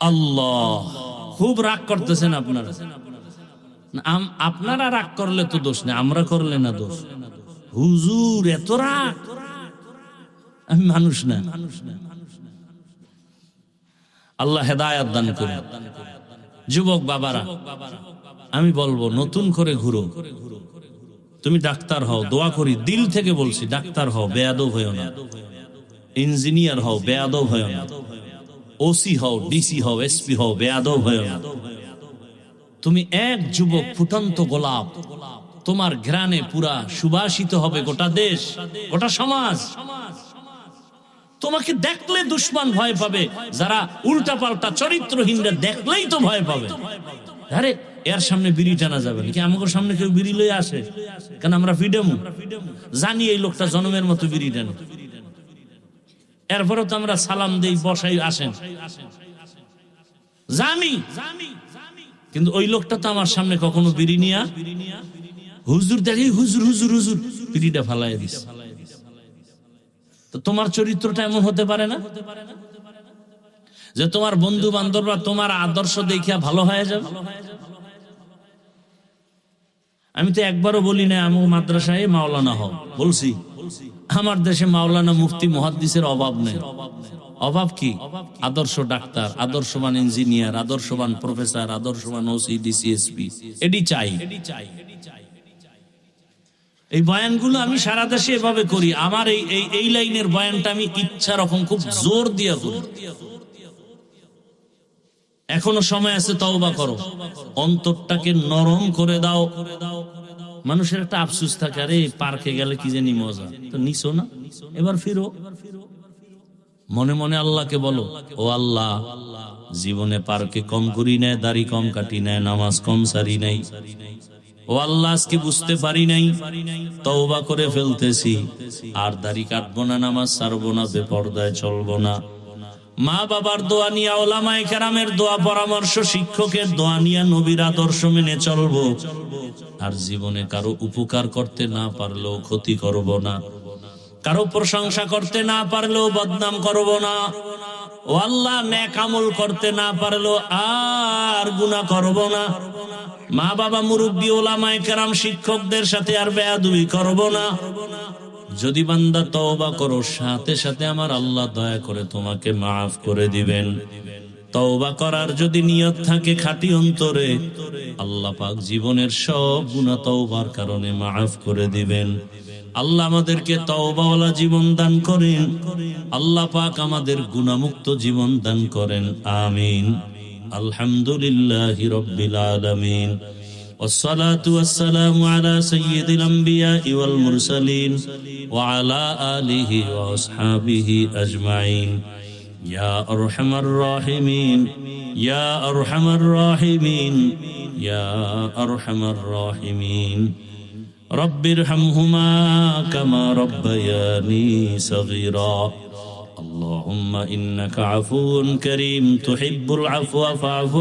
আল্লাহ, খুব রাগ করতেছেন আপনারা। আপনারা রাগ করলে তো দোষ নেই, আমরা করলে না দোষ। হুজুর এত রাগ, আমি মানুষ না। আল্লাহ হেদায়েত দান করুন। যুবক বাবারা, আমি বলবো নতুন করে ঘুরো। তুমি ডাক্তার হও, দোয়া করি, দিল থেকে বলছি, ডাক্তার হও, বেয়াদব হও না। ইঞ্জিনিয়ার হও, বেয়াদব হও না। ওসি হও, ডিসি হও, এসপি হও, বেয়াদব হও না। তুমি এক যুবক, ফুটন্ত গোলাপ, তোমার ঘ্রাণে পুরা সুবাসিত হবে গোটা দেশ, গোটা সমাজ। তোমাকে দেখলে দুশমন ভয় পাবে, যারা উল্টা পাল্টা চরিত্রহীনরা দেখলেই তো ভয় পাবে। আরে এর সামনে বিড়ি টানা যাবে কি? আমাদের সামনে কেউ বিড়ি লয়ে আসে কেন? আমরা ফ্রিডম জানি এই লোকটা জনমের মতো বিড়ি টানে, এরপরও তো আমরা সালাম দেই, বসাই, আসেন, জানি। কিন্তু ওই লোকটা তো আমার সামনে কখনো বিড়ি নিয়া হুজুর দেখি, হুজুর হুজুর হুজুর বিড়িটা ফালাই দিস। তো তোমার চরিত্রটা এমন হতে পারে না যে তোমার বন্ধু বান্ধবরা তোমার আদর্শ দেখিয়া ভালো হয়ে যাবে? আমি তো একবারও বলি না আমি মাদ্রাসায় মাওলানা হও, বলছি। আমার দেশে মাওলানা, মুফতি, মুহাদ্দিসের অভাব নেই। অভাব কি? আদর্শ ডাক্তার, আদর্শবান ইঞ্জিনিয়ার, আদর্শবান প্রফেসর, আদর্শবান ওসি, ডিসি, এসপি, এডি চাই। এই বয়ানগুলো আমি সারা দেশে এভাবে করি। আমার এই লাইনের বয়ানটা আমি ইচ্ছা রকম খুব জোর দিয়ে করি। এখনো সময় আছে, তওবা করো, অন্তরটাকে নরম করে দাও। মানুষের একটা আফসোস থাকে, আরে পার্কে গেলে কি জানি মজা, তো নিছো না, এবার ফিরো। মনে মনে আল্লাহকে বলো, ও আল্লাহ, জীবনে পার্কে কম করি নাই, দাড়ি কম কাটি নাই, নামাজ কম সারি নাই। ও আল্লাহ, আজকে বুঝতে পারি নাই, তওবা করে ফেলতেছি, আর দাড়ি কাটবো না, নামাজ ছাড়বো না, বেপরদায় চলবো না। মা বাবার দোয়া নিয়ে, ওলামায়ে কেরামের দোয়া পরামর্শ, শিক্ষকের দোয়া নিয়ে, নবীর আদর্শ মেনে চলবো। আর জীবনে কারো উপকার করতে না পারলেও ক্ষতি করব না, কারো প্রশংসা করতে না পারলেও বদনাম করব না। ও আল্লাহ, নেক আমল করতে না পারলেও আর গুনাহ করব না। মা বাবা, মুরব্বী, ওলামায়ে কেরাম, শিক্ষকদের সাথে আর বেয়াদবি করব না। যদি বান্দা তওবা করো, সাথে সাথে আমার আল্লাহ দয়া করে তোমাকে মাফ করে দিবেন। তওবা করার যদি নিয়ত থাকে খাঁটি অন্তরে, আল্লাহ পাক জীবনের সব গুনাহ তওবার কারণে মাফ করে দিবেন। আল্লাহ আমাদেরকে তওবাওয়ালা জীবন দান করেন। আল্লাহ পাক আমাদের গুনাহমুক্ত জীবন দান করেন। আমিন। আলহামদুলিল্লাহি রাব্বিল আলামিন। والصلاة والسلام على سيد الأنبياء والمرسلين وعلى آله وأصحابه أجمعين يا أرحم الراحمين يا أرحم الراحمين يا أرحم الراحمين رب ارحمهما كما ربياني صغيرا اللهم إنك عفو كريم تحب العفو فاعف